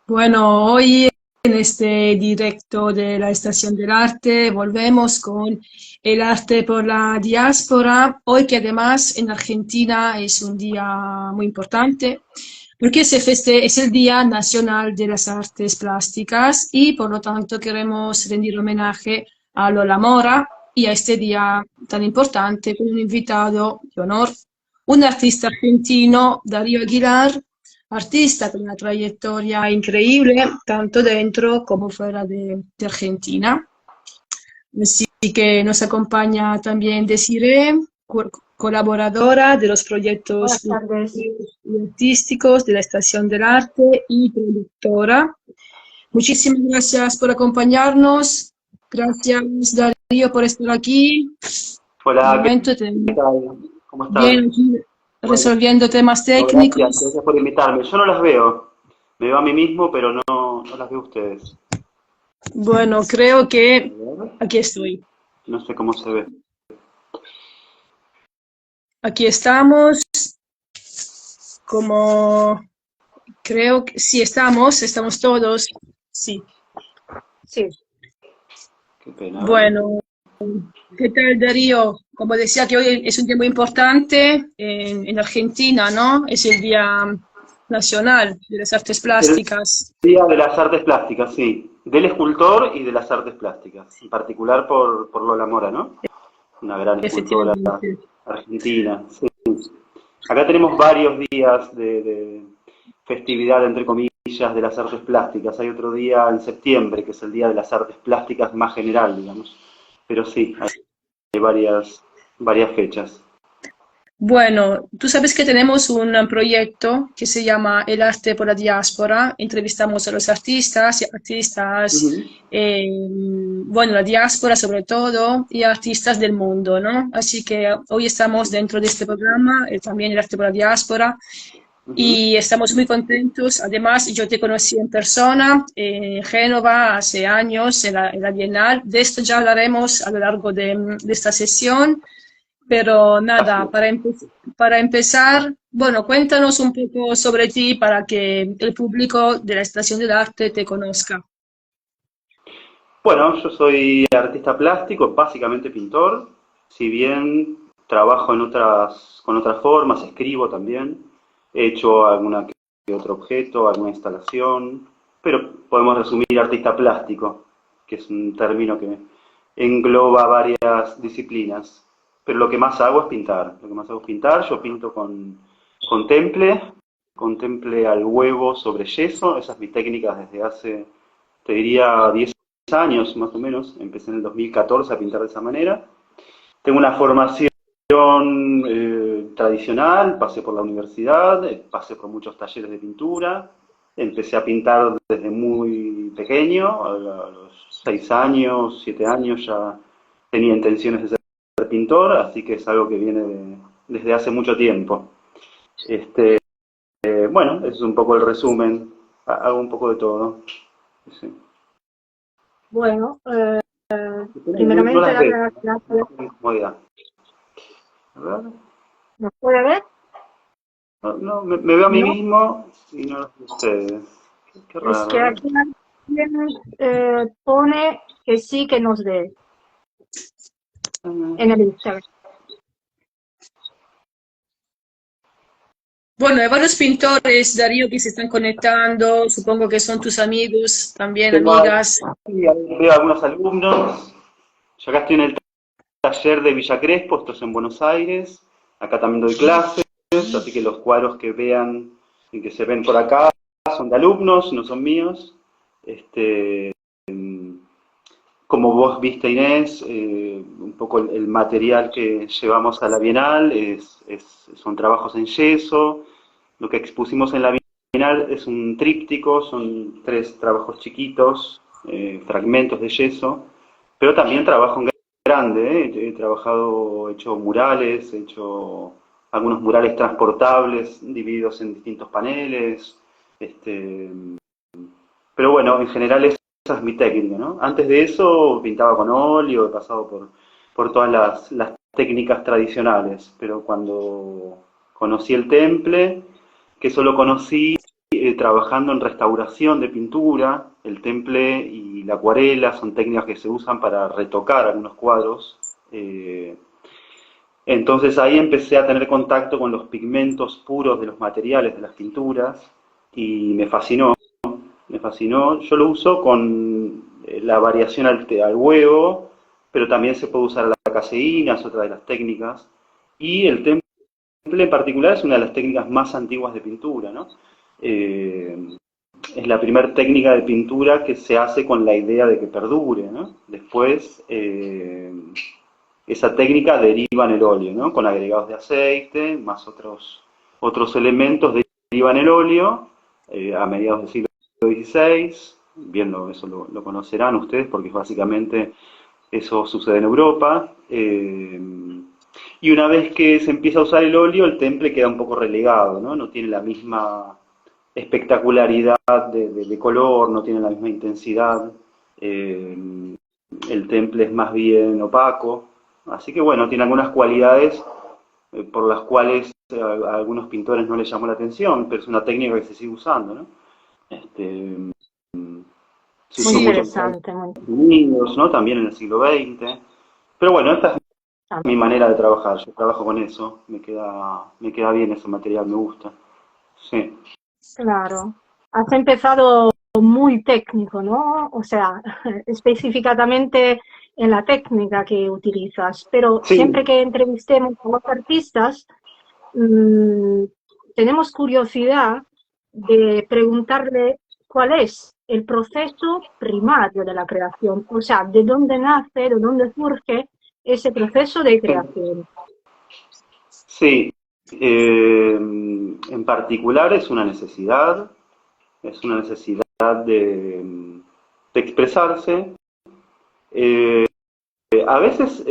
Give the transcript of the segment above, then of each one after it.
Bueno, hoy en este directo de la Estación del Arte volvemos con el arte por la diáspora. Hoy que además en Argentina es un día muy importante porque es el Día Nacional de las Artes Plásticas y por lo tanto queremos rendir homenaje a Lola Mora y a este día tan importante con un invitado de honor, un artista argentino, Darío Aguilar, artista con una trayectoria increíble, tanto dentro como fuera de Argentina. Así que nos acompaña también Desiree, colaboradora de los proyectos Buenas tardes. culturales y artísticos de la Estación del Arte y productora. Muchísimas gracias por acompañarnos. Gracias, Darío, por estar aquí. De Hola, momento ¿qué tenemos tal? ¿Cómo están? bien aquí Bueno, resolviendo temas gracias, técnicos. gracias por invitarme. Yo no las veo, me veo a mí mismo, pero no las veo a ustedes. Bueno, creo A que ver, aquí estoy. no sé cómo se ve. Aquí estamos, como creo que sí estamos todos. Sí. Sí, Qué pena, a ver. Bueno, ¿qué tal, Darío? Como decía que hoy es un día muy importante en Argentina, ¿no? Es el Día Nacional de las Artes Es el Plásticas. Día de las Artes Plásticas, sí. Del escultor y de las artes plásticas. En particular por Lola Mora, ¿no? Una gran escultora Efectivamente. argentina. Sí. Acá tenemos varios días de festividad, entre comillas, de las artes plásticas. Hay otro día en septiembre, que es el Día de las Artes Plásticas más general, digamos. Pero sí, hay varias fechas. Bueno, tú sabes que tenemos un proyecto que se llama El Arte por la Diáspora. Entrevistamos a los artistas y artistas, Ujú. bueno, la diáspora sobre todo, y artistas del mundo, ¿no? Así que hoy estamos dentro de este programa, también El Arte por la Diáspora, Ujú. y estamos muy contentos. Además, yo te conocí en persona en Génova hace años, en la Bienal. De esto ya hablaremos a lo largo de esta sesión. Pero Así nada, es. para empezar, bueno, cuéntanos un poco sobre ti para que el público de la Estación del Arte te conozca. Bueno, yo soy artista plástico, básicamente pintor, si bien trabajo con otras formas, escribo también, he hecho alguna que otro objeto, alguna instalación, pero podemos resumir artista plástico, que es un término que engloba varias disciplinas. Pero lo que más hago es pintar, lo que más hago es pintar, yo pinto con temple, con temple al huevo sobre yeso, esa es mi técnica desde hace, te diría, 10 años más o menos, empecé en el 2014 a pintar de esa manera. Tengo una formación tradicional, pasé por la universidad, pasé por muchos talleres de pintura, empecé a pintar desde muy pequeño, a los 6 años, 7 años ya tenía intenciones de ser pintor, así que es algo que viene desde hace mucho tiempo. Este, bueno, ese es un poco el resumen, hago un poco de todo. Sí. bueno, No primeramente las veo, darle las gracias. con incomodidad. A ver. ¿Nos puede ver? No, me veo a mí No, mismo y no los veo a ustedes. Qué es que raro, ¿eh? aquí alguien pone que sí que nos ve en el chat. Bueno, hay varios pintores, Darío, que se están conectando, supongo que son tus amigos, también Tengo amigas. sí, ahí veo algunos alumnos. Yo acá estoy en el taller de Villa Crespo, esto es en Buenos Aires. Acá también doy clases, así que los cuadros que vean y que se ven por acá son de alumnos, no son míos. Este, Como vos viste, Inés, un poco el material que llevamos a la Bienal son trabajos en yeso. Lo que expusimos en la Bienal es un tríptico, son 3 trabajos chiquitos, fragmentos de yeso, pero también trabajo en grande. He trabajado, he hecho murales, he hecho algunos murales transportables divididos en distintos paneles. Este, pero bueno, en general esa es mi técnica, ¿no? Antes de eso pintaba con óleo, he pasado por todas las técnicas tradicionales, pero cuando conocí el temple, que eso lo conocí trabajando en restauración de pintura. El temple y la acuarela son técnicas que se usan para retocar algunos cuadros. Entonces ahí empecé a tener contacto con los pigmentos puros de los materiales de las pinturas y me fascinó, me fascinó. Yo lo uso con la variación al huevo, pero también se puede usar la caseína, es otra de las técnicas. Y el temple en particular es una de las técnicas más antiguas de pintura, ¿no? Es la primera técnica de pintura que se hace con la idea de que perdure, ¿no? Después, esa técnica deriva en el óleo, ¿no? Con agregados de aceite, más otros elementos derivan el óleo a mediados del siglo XVI. Bien, eso lo conocerán ustedes porque básicamente eso sucede en Europa. Y una vez que se empieza a usar el óleo, el temple queda un poco relegado, ¿no? No tiene la misma espectacularidad de color, no tiene la misma intensidad. El temple es más bien opaco. Así que bueno, tiene algunas cualidades por las cuales a algunos pintores no les llamó la atención, pero es una técnica que se sigue usando, ¿no? Se Muy usó mucho en interesante, muy Estados Unidos, ¿no? También en el siglo XX. Pero bueno, esta es mi interesante. manera de trabajar. Yo trabajo con eso, me queda bien ese material, me gusta. Sí. Claro. Has empezado muy técnico, ¿no? O sea, específicamente en la técnica que utilizas, pero Sí, siempre que entrevistemos a los artistas, mm, tenemos curiosidad de preguntarle cuál es el proceso primario de la creación, o sea, de dónde nace, de dónde surge ese proceso de sí. creación. Sí. En particular es una necesidad de expresarse. A veces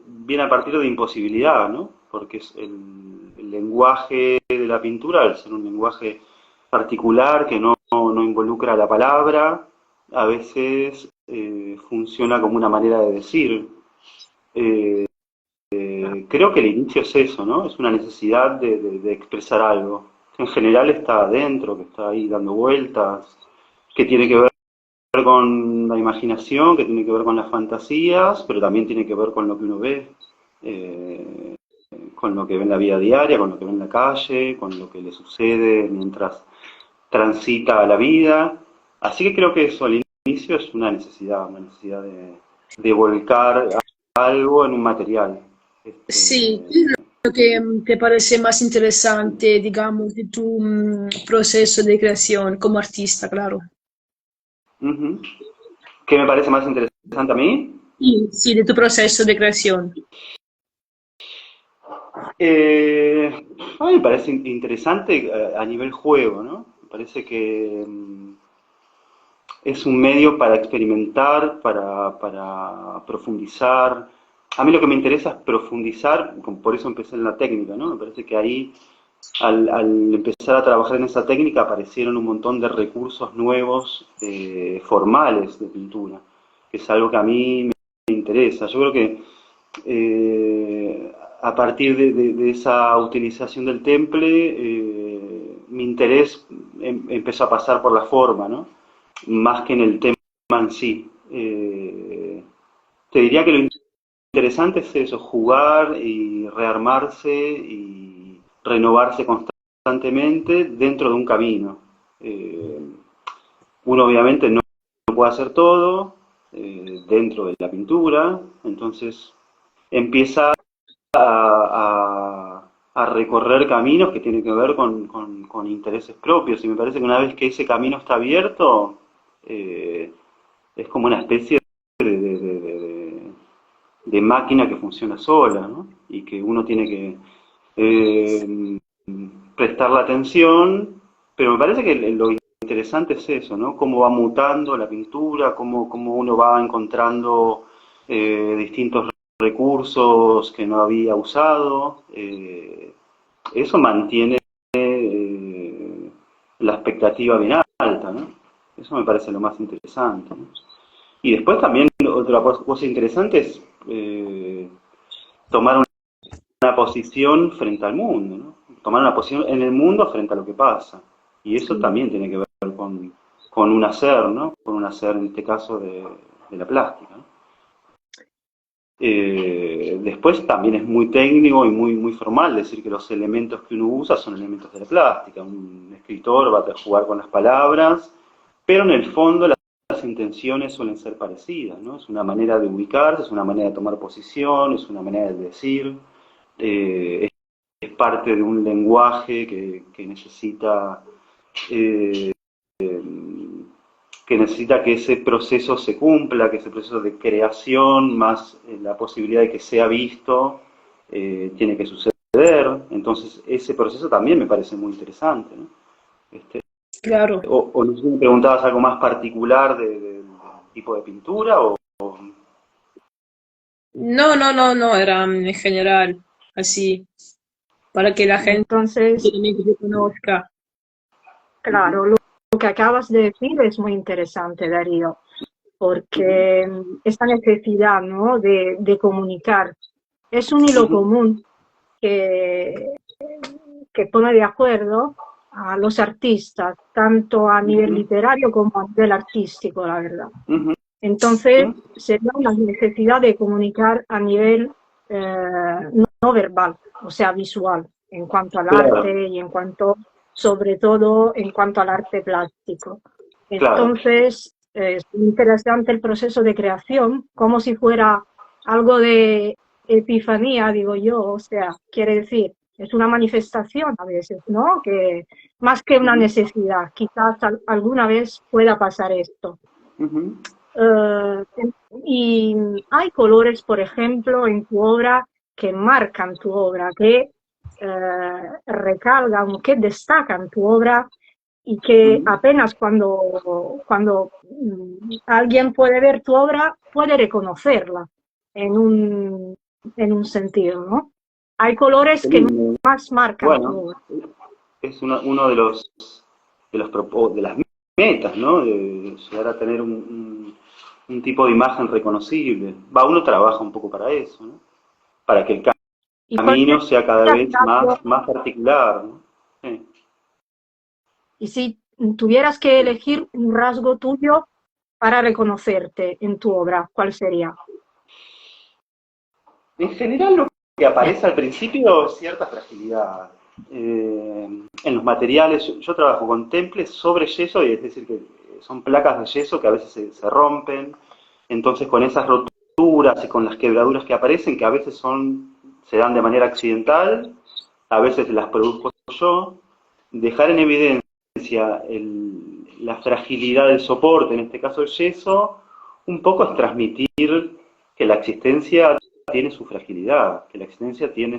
viene a partir de imposibilidad, ¿no? Porque es el lenguaje de la pintura, al ser un lenguaje particular que no involucra la palabra, a veces funciona como una manera de decir. Eh, Creo que el inicio es eso, ¿no? Es una necesidad de expresar algo. En general está adentro, que está ahí dando vueltas, que tiene que ver con la imaginación, que tiene que ver con las fantasías, pero también tiene que ver con lo que uno ve, eh, con lo que ve en la vida diaria, con lo que ve en la calle, con lo que le sucede mientras transita la vida. Así que creo que eso al inicio es una necesidad de volcar algo en un material. Sí, Este, ¿qué es lo que te parece más interesante, digamos, de tu proceso de creación como artista, claro? ujú. ¿Qué me parece más interesante a mí? Sí, sí, de tu proceso de creación. A mí me parece interesante a nivel juego, ¿no? Me parece que es un medio para experimentar, para profundizar. A mí lo que me interesa es profundizar, por eso empecé en la técnica, ¿no? Me parece que ahí, al empezar a trabajar en esa técnica, aparecieron un montón de recursos nuevos, formales de pintura, que es algo que a mí me interesa. Yo creo que a partir de esa utilización del temple, mi interés empezó a pasar por la forma, ¿no? Más que en el tema en sí. Te diría que lo interesante es eso, jugar y rearmarse y renovarse constantemente dentro de un camino. Eh, Uno obviamente no puede hacer todo dentro de la pintura, entonces empieza a recorrer caminos que tienen que ver con intereses propios. Y me parece que una vez que ese camino está abierto, eh, es como una especie de máquina que funciona sola, ¿no? Y que uno tiene que eh, prestarle atención, pero me parece que lo interesante es eso, ¿no? Cómo va mutando la pintura, cómo uno va encontrando distintos recursos que no había usado. Eso mantiene la expectativa bien alta, ¿no? Eso me parece lo más interesante, ¿no? Y después también otra cosa interesante es tomar una posición frente al mundo, ¿no? Tomar una posición en el mundo frente a lo que pasa. Y eso sí, también tiene que ver con un hacer, ¿no? Con un hacer, en este caso, de la plástica, ¿no? Después también es muy técnico y muy formal decir que los elementos que uno usa son elementos de la plástica. Un escritor va a jugar con las palabras, pero en el fondo las intenciones suelen ser parecidas, ¿no? Es una manera de ubicarse, es una manera de tomar posición, es una manera de decir, es parte de un lenguaje que necesita eh, que ese proceso se cumpla, que ese proceso de creación más la posibilidad de que sea visto tiene que suceder. Entonces ese proceso también me parece muy interesante, ¿no? Este, claro. o no sé si me preguntabas algo más particular del tipo de pintura o... No, no, no, no, era en general, así, para que la gente Entonces, realmente conozca. Ujú, claro, lo que acabas de decir es muy interesante, Darío, ujú, porque esta necesidad, ¿no?, de comunicar es un hilo ujú, común que, que pone de acuerdo a los artistas, tanto a nivel ujú, literario como a nivel artístico, la verdad. ujú, Entonces, ujú. sería una necesidad de comunicar a nivel no verbal, o sea, visual, en cuanto al Claro, arte y en cuanto, sobre todo, en cuanto al arte plástico. claro. Entonces, es interesante el proceso de creación, como si fuera algo de epifanía, digo yo, o sea, quiere decir, es una manifestación a veces, ¿no? Que más que una Ujú, necesidad, quizás alguna vez pueda pasar esto. ujú. Eh, y hay colores, por ejemplo, en tu obra que marcan tu obra, que recalgan, que destacan tu obra y que Ujú. apenas cuando alguien puede ver tu obra, puede reconocerla en en un sentido, ¿no? Hay colores Qué que lindo. más marcan tu Bueno, obra. es uno de las metas, ¿no? De llegar a tener un tipo de imagen reconocible. Va, uno trabaja un poco para eso, ¿no? Para que el ¿Y cuál camino sea cada sería, vez más particular, ¿no? Sí. y si tuvieras que elegir un rasgo tuyo para reconocerte en tu obra, ¿cuál sería? En general lo que aparece al principio es cierta fragilidad. En los materiales, yo trabajo con temples sobre yeso, y es decir, que son placas de yeso que a veces se rompen. Entonces, con esas roturas y con las quebraduras que aparecen, que a veces se dan de manera accidental, a veces las produzco yo, dejar en evidencia la fragilidad del soporte, en este caso el yeso, un poco es transmitir que la existencia tiene su fragilidad, que la existencia tiene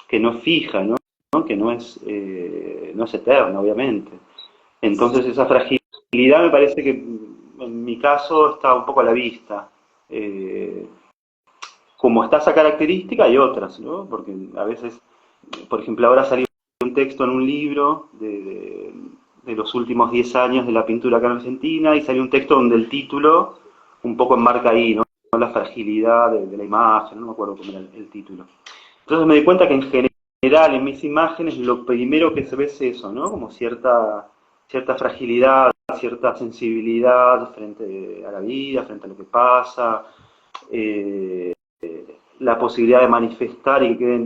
que no es fija, ¿no? Que no es eterna, obviamente. Entonces esa fragilidad me parece que en mi caso está un poco a la vista. Eh, Como está esa característica, hay otras, ¿no? Porque a veces, por ejemplo, ahora salió un texto en un libro de los últimos 10 años de la pintura acá en Argentina y salió un texto donde el título un poco enmarca ahí, ¿no? La fragilidad de la imagen, no me acuerdo cómo era el título. Entonces me di cuenta que en general en mis imágenes lo primero que se ve es eso, ¿no? Como cierta fragilidad, cierta sensibilidad frente a la vida, frente a lo que pasa, eh, la posibilidad de manifestar y que quede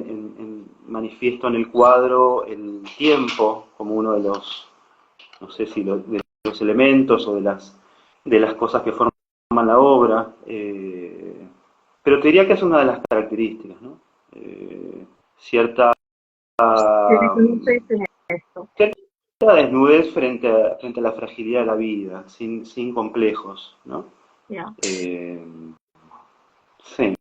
manifiesto en el cuadro el tiempo como uno de los, no sé si de los elementos o de las cosas que forman la obra. Pero te diría que es una de las características, ¿no? Cierta, ¿Te reconoces en esto? cierta desnudez frente a la fragilidad de la vida, sin complejos, ¿no? Ya, Eh, sí.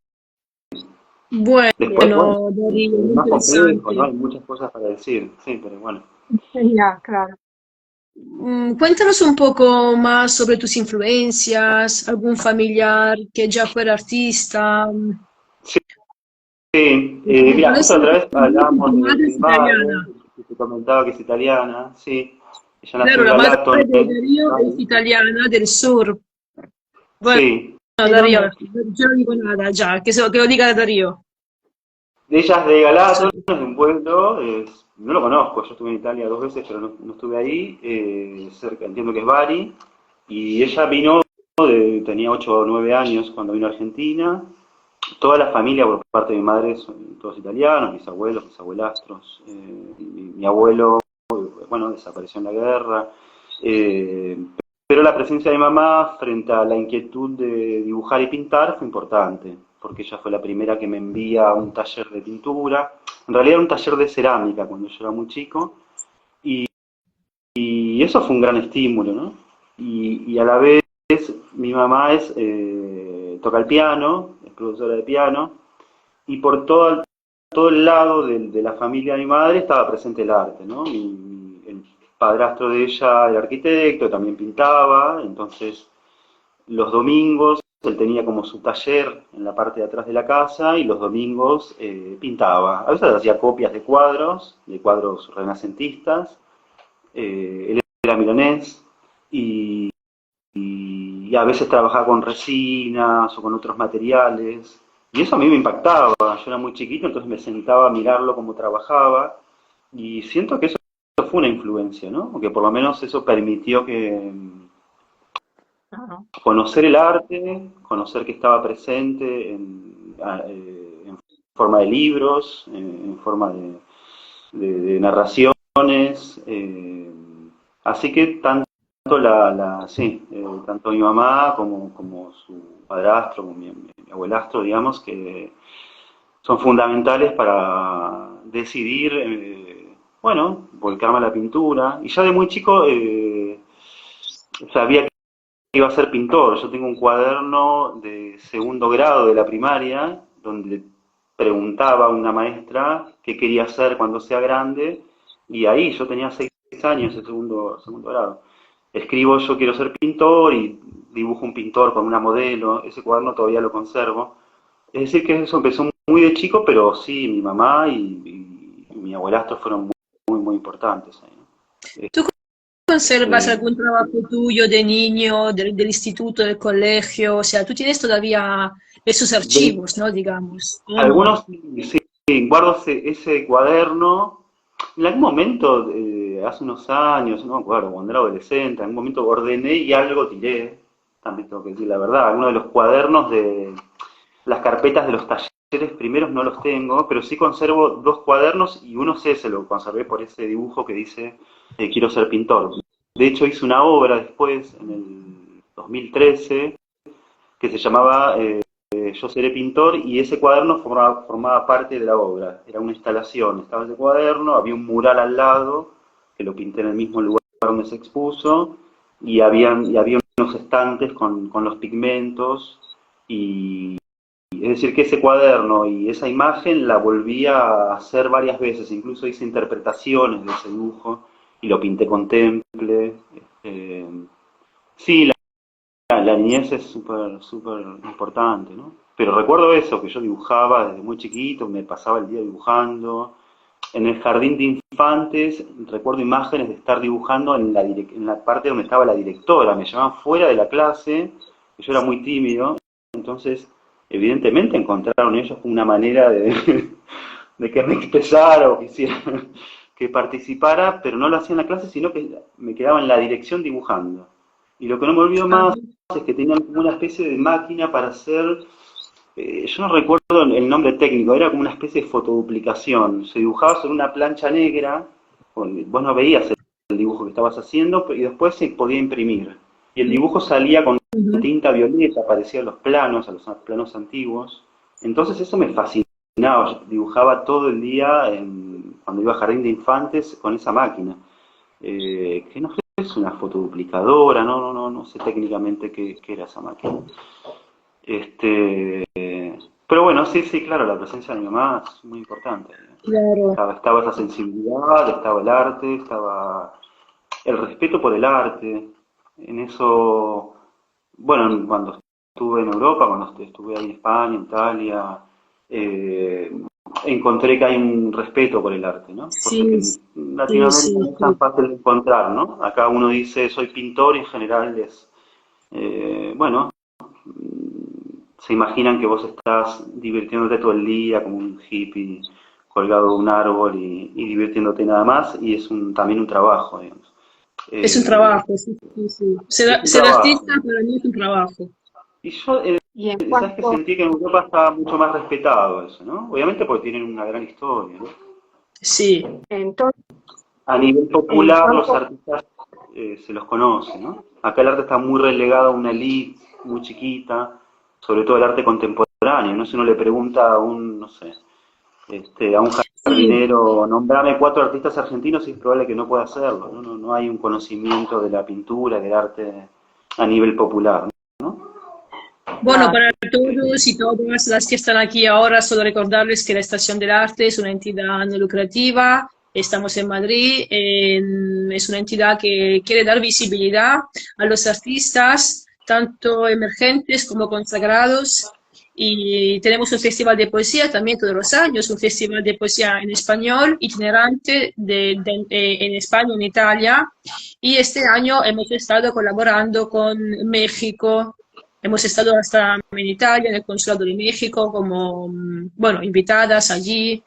Después, bueno, Bueno, Darío, es muy más complejo, ¿no? interesante. Hay muchas cosas para decir, sí, pero bueno. ya, claro. Cuéntanos un poco más sobre tus influencias, algún familiar que ya fuera artista. Sí, mira, No justo sé, otra vez tu hablábamos madre de es mi madre, italiana. que te comentaba que es italiana, sí. Ella nació Claro, en la madre Galaton, de Darío es Italia. italiana del sur. Bueno, Sí, ¿De Darío, dónde? yo no digo nada ya, que lo diga Darío. ella es de Galaton, Sí. es de un pueblo, no lo conozco, yo estuve en Italia 2 veces, pero no estuve ahí, cerca, entiendo que es Bari, y ella vino, tenía 8 o 9 años cuando vino a Argentina. Toda la familia, por parte de mi madre, son todos italianos, mis abuelos, mis abuelastros. Mi abuelo, bueno, desapareció en la guerra. eh, pero la presencia de mi mamá frente a la inquietud de dibujar y pintar fue importante, porque ella fue la primera que me envía a un taller de pintura. En realidad era un taller de cerámica cuando yo era muy chico, y eso fue un gran estímulo, ¿no? Y a la vez mi mamá toca el piano, es profesora de piano, y por todo el lado de la familia de mi madre estaba presente el arte, ¿no? El padrastro de ella era arquitecto, también pintaba, entonces los domingos él tenía como su taller en la parte de atrás de la casa y los domingos pintaba. A veces hacía copias de cuadros renacentistas. Él era milanés y, y a veces trabajaba con resinas o con otros materiales. Y eso a mí me impactaba. Yo era muy chiquito, entonces me sentaba a mirarlo cómo trabajaba. Y siento que eso fue una influencia, ¿no? Que por lo menos eso permitió que Claro. conocer el arte, conocer que estaba presente en forma de libros, en forma de narraciones. Así que sí, tanto mi mamá como su padrastro, como mi abuelastro, digamos, que son fundamentales para decidir, bueno, volcarme a la pintura. Y ya de muy chico sabía que iba a ser pintor. Yo tengo un cuaderno de segundo grado de la primaria, donde preguntaba a una maestra qué quería hacer cuando sea grande, y ahí yo tenía 6 años en segundo grado. Escribo yo quiero ser pintor y dibujo un pintor con una modelo, ese cuaderno todavía lo conservo. Es decir, que eso empezó muy de chico, pero sí, mi mamá y mi abuelastro fueron muy importantes ahí, ¿no? ¿Tú conservas Este, algún trabajo tuyo de niño, del instituto, del colegio? O sea, tú tienes todavía esos de- archivos, ¿no? Digamos, ¿o no? algunos sí, guardo ese cuaderno. En algún momento, hace unos años, no me acuerdo, cuando era adolescente, en algún momento ordené y algo tiré, también tengo que decir la verdad, algunos de los cuadernos de las carpetas de los talleres primeros no los tengo, pero sí conservo 2 cuadernos y uno sí se lo conservé por ese dibujo que dice quiero ser pintor. De hecho hice una obra después, en el 2013, que se llamaba Yo seré pintor, y ese cuaderno formaba parte de la obra. Era una instalación, estaba ese cuaderno, había un mural al lado, que lo pinté en el mismo lugar donde se expuso, y había unos estantes con los pigmentos, y es decir, que ese cuaderno y esa imagen la volví a hacer varias veces, incluso hice interpretaciones de ese dibujo y lo pinté con temple. Eh, sí, la niñez es súper importante, ¿no? Pero recuerdo eso, que yo dibujaba desde muy chiquito, me pasaba el día dibujando. En el jardín de infantes recuerdo imágenes de estar dibujando en la parte donde estaba la directora. Me llamaban fuera de la clase, que yo era muy tímido. Entonces, evidentemente encontraron ellos una manera de que me expresara o quisiera que participara, pero no lo hacía en la clase, sino que me quedaba en la dirección dibujando. Y lo que no me olvido Ah, más es que tenían como una especie de máquina para hacer, yo no recuerdo el nombre técnico, era como una especie de fotoduplicación. Se dibujaba sobre una plancha negra, vos no veías el dibujo que estabas haciendo, y después se podía imprimir. Y el dibujo salía con ujú. tinta violeta, parecía a los planos antiguos. Entonces eso me fascinaba. Yo dibujaba todo el día cuando iba a jardín de infantes con esa máquina. Que no sé, es una fotoduplicadora, no sé técnicamente qué era esa máquina. Este, pero bueno, sí, claro, la presencia de mi mamá es muy importante. Claro. Estaba esa sensibilidad, estaba el arte, estaba el respeto por el arte. En eso, bueno, cuando estuve en Europa, cuando estuve ahí en España, en Italia, eh, encontré que hay un respeto por el arte, ¿no? Cosa que Sí, en sí, Latinoamérica sí, no es tan sí. fácil de encontrar, ¿no? Acá uno dice soy pintor y en general bueno, se imaginan que vos estás divirtiéndote todo el día como un hippie colgado de un árbol y divirtiéndote nada más, y es también un trabajo, digamos. Es un trabajo, sí, sí, sí. Es un Ser trabajo. artista para mí es un trabajo. Y yo, Y en sabes que cuanto, sentí que en Europa está mucho más respetado eso, ¿no? Obviamente porque tienen una gran historia, ¿no? Sí, entonces, A nivel en popular, los cuanto, artistas se los conoce, ¿no? Acá el arte está muy relegado a una elite muy chiquita, sobre todo el arte contemporáneo, ¿no? Si uno le pregunta a un, no sé, a un sí. jardinero, nombrame 4 artistas argentinos, y es probable que no pueda hacerlo, ¿no? No hay un conocimiento de la pintura, del arte a nivel popular, ¿no? Bueno, claro, para todos y todas las que están aquí ahora, solo recordarles que la Estación del Arte es una entidad no lucrativa. Estamos en Madrid, es una entidad que quiere dar visibilidad a los artistas, tanto emergentes como consagrados. Y tenemos un festival de poesía también todos los años, un festival de poesía en español, itinerante en España, en Italia. Y este año hemos estado colaborando con México. Hemos estado hasta en Italia, en el Consulado de México, como, bueno, invitadas allí.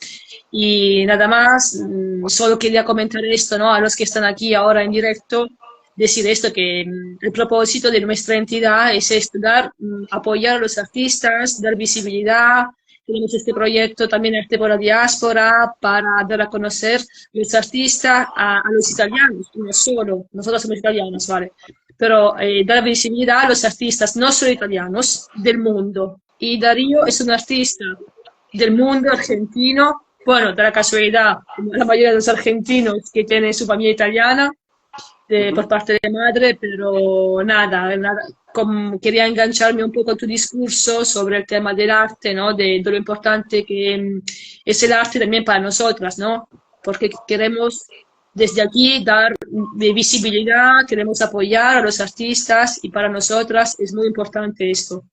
Y nada más, solo quería comentar esto, ¿no? A los que están aquí ahora en directo, decir esto, que el propósito de nuestra entidad es esto, apoyar a los artistas, dar visibilidad. Tenemos este proyecto también Arte por la Diáspora para dar a conocer los artistas a los italianos, no solo, nosotros somos italianos, ¿vale? Pero dar visibilidad a los artistas no solo italianos, del mundo. Y Darío es un artista del mundo argentino, bueno, de la casualidad, como la mayoría de los argentinos que tienen su familia italiana, por Ujú. parte de madre, pero nada, quería engancharme un poco a tu discurso sobre el tema del arte, ¿no? De lo importante que es el arte también para nosotras, ¿no? Porque queremos desde aquí dar visibilidad, queremos apoyar a los artistas y para nosotras es muy importante esto.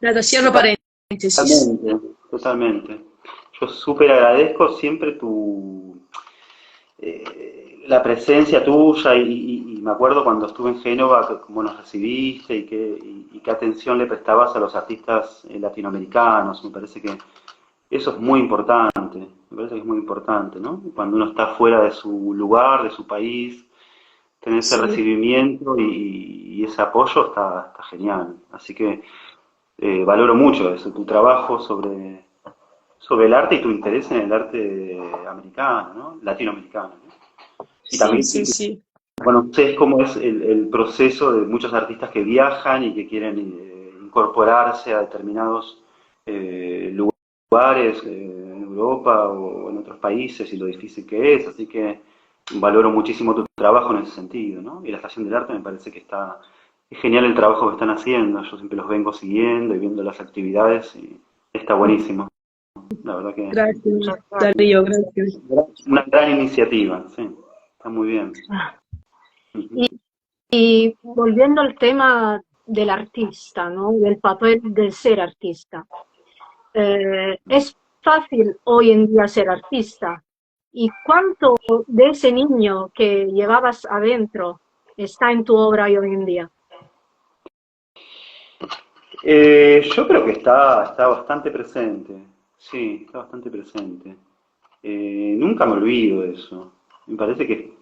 Nada, cierro paréntesis. Totalmente, totalmente. Yo súper agradezco siempre la presencia tuya y me acuerdo cuando estuve en Génova, cómo nos recibiste y qué atención le prestabas a los artistas latinoamericanos. Me parece que eso es muy importante, me parece que es muy importante, ¿no? Cuando uno está fuera de su lugar, de su país, tener ese Sí, recibimiento y ese apoyo está genial. Así que valoro mucho eso, tu trabajo sobre el arte y tu interés en el arte americano, ¿no? Latinoamericano, ¿no? Y sí, también, sí, sí. bueno, ustedes cómo es el proceso de muchos artistas que viajan y que quieren incorporarse a determinados lugares en Europa o en otros países y lo difícil que es, así que valoro muchísimo tu trabajo en ese sentido, ¿no? Y la Estación del Arte me parece que es genial el trabajo que están haciendo, yo siempre los vengo siguiendo y viendo las actividades y está buenísimo, la verdad que Gracias, muchas gracias. Darío, gracias. una gran iniciativa, sí, está muy bien. Y, Ujú. y volviendo al tema del artista, ¿no? Del papel del ser artista. Es fácil hoy en día ser artista. ¿Y cuánto de ese niño que llevabas adentro está en tu obra hoy en día? Yo creo que está bastante presente, sí, está bastante presente. Nunca me olvido de eso. Me parece que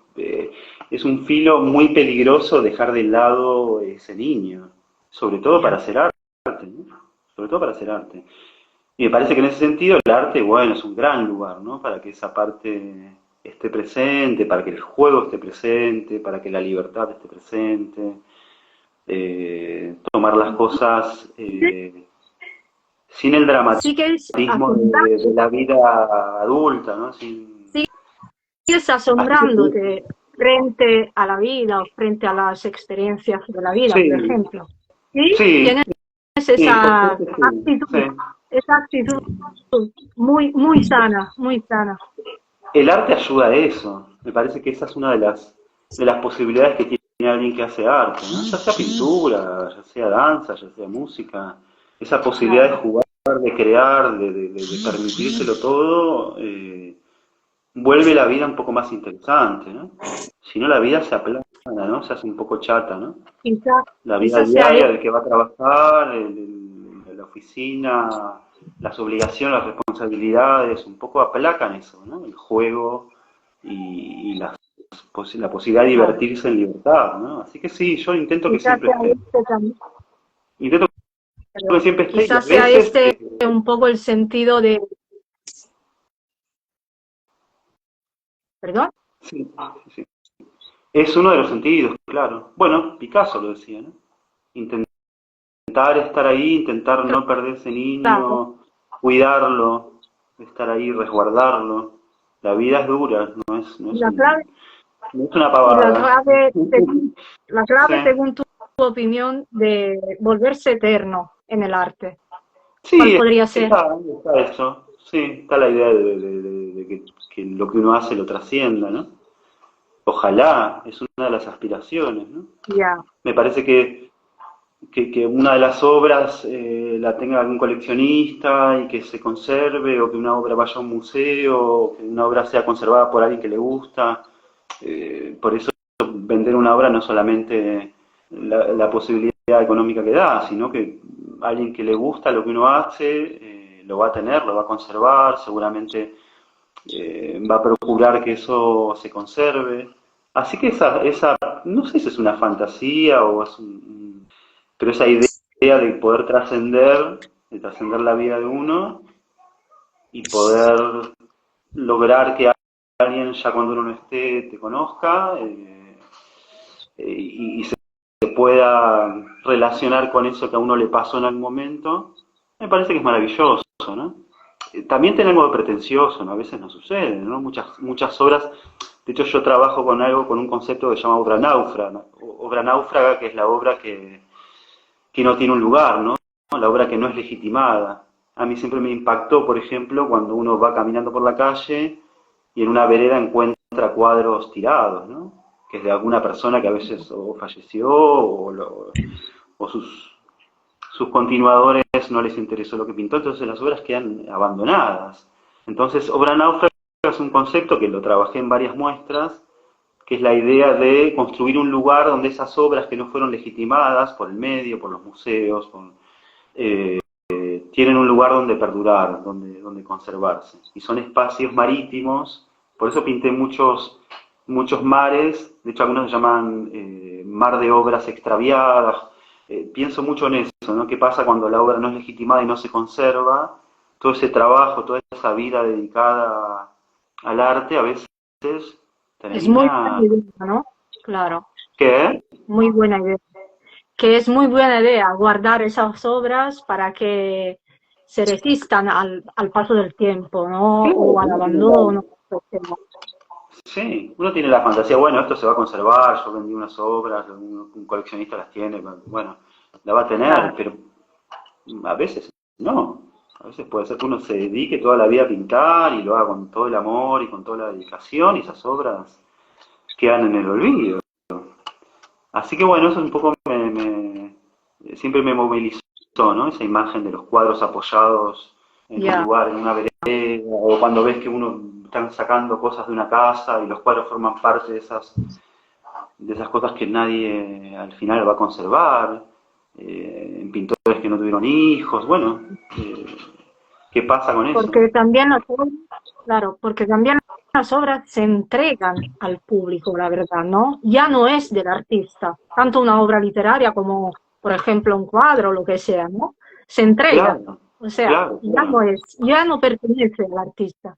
es un filo muy peligroso dejar de lado ese niño, sobre todo para hacer arte, ¿no? Sobre todo para hacer arte. Y me parece que en ese sentido el arte, bueno, es un gran lugar, ¿no? Para que esa parte esté presente, para que el juego esté presente, para que la libertad esté presente, tomar las cosas sin el Sigues dramatismo asombrando, de la vida adulta, ¿no? Sin, sigues así que, asombrándote frente a la vida o frente a las experiencias de la vida, por sí, ejemplo. ¿Sí? sí, Tienes sí, por suerte sí, sí. esa actitud muy, muy sana, muy sana. El arte ayuda a eso. Me parece que esa es una de las posibilidades que tiene alguien que hace arte, ¿no? Ya sea pintura, ya sea danza, ya sea música. Esa posibilidad de Claro. jugar, de crear, de permitírselo todo, vuelve la vida un poco más interesante, ¿no? Si no, la vida se aplana, ¿no? Se hace un poco chata, ¿no? Quizá, La vida quizá sea diaria del que va a trabajar, la oficina, las obligaciones, las responsabilidades, un poco aplacan eso, ¿no? El juego y la posibilidad de claro. divertirse en libertad, ¿no? Así que sí, yo intento que Quizás siempre sea esté. este también, Intento que pero siempre esté y a quizás sea veces, este un poco el sentido de, ¿perdón? sí, sí, sí. Es uno de los sentidos, claro. Bueno, Picasso lo decía, ¿no? Intentar estar ahí, intentar no perder ese Claro. niño, cuidarlo, estar ahí, resguardarlo. La vida es dura, Y la clave, no es una y pavada. la Sí, clave según tu opinión de volverse eterno en el arte, ¿cuál sí, podría ser? está eso. Sí, está la idea de que lo que uno hace lo trascienda, ¿no? Ojalá, es una de las aspiraciones, ¿no? Ya, Me parece que una de las obras la tenga algún coleccionista y que se conserve, o que una obra vaya a un museo, o que una obra sea conservada por alguien que le gusta. Por eso vender una obra no es solamente la posibilidad económica que da, sino que alguien que le gusta lo que uno hace, lo va a tener, lo va a conservar, seguramente va a procurar que eso se conserve. Así que no sé si es una fantasía o es pero esa idea de poder trascender, de trascender la vida de uno y poder lograr que alguien ya cuando uno no esté te conozca y se pueda relacionar con eso que a uno le pasó en algún momento, me parece que es maravilloso, ¿no? También tiene algo de pretencioso, ¿no? A veces no sucede, ¿no? Muchas obras, de hecho yo trabajo con algo, con un concepto que se llama obra náufraga, ¿no? Obra náufraga, que es la obra que no tiene un lugar, ¿no? La obra que no es legitimada. A mí siempre me impactó, por ejemplo, cuando uno va caminando por la calle y en una vereda encuentra cuadros tirados, ¿no? Que es de alguna persona que a veces o falleció o sus continuadores no les interesó lo que pintó, entonces las obras quedan abandonadas. Entonces, obra náufraga es un concepto que lo trabajé en varias muestras, que es la idea de construir un lugar donde esas obras que no fueron legitimadas por el medio, por los museos, eh, tienen un lugar donde perdurar, donde conservarse. Y son espacios marítimos, por eso pinté muchos mares, de hecho algunos se llaman mar de obras extraviadas. Pienso mucho en eso, ¿no? ¿Qué pasa cuando la obra no es legitimada y no se conserva? Todo ese trabajo, toda esa vida dedicada al arte a veces es muy buena termina... idea, ¿no? Claro, ¿Qué? muy buena idea. Que es muy buena idea guardar esas obras para que se resistan al paso del tiempo, ¿no? Claro, O al uno tiene la, abandono. sí, uno tiene la fantasía, bueno, esto se va a conservar, yo vendí unas obras, un coleccionista las tiene, bueno, la va a tener, Claro. pero a veces no. A veces puede ser que uno se dedique toda la vida a pintar y lo haga con todo el amor y con toda la dedicación y esas obras quedan en el olvido. Así que bueno, eso un poco siempre me movilizó, ¿no? Esa imagen de los cuadros apoyados en un Ya. lugar, en una vereda, o cuando ves que uno están sacando cosas de una casa y los cuadros forman parte de esas cosas que nadie al final va a conservar, en pintores que no tuvieron hijos, bueno, ¿qué pasa con eso? Porque también las obras, claro, porque también las obras se entregan al público, la verdad, ¿no? Ya no es del artista, tanto una obra literaria como, por ejemplo, un cuadro o lo que sea, ¿no? Se entrega, Claro, o sea, claro, ya claro, no es, ya no pertenece al artista.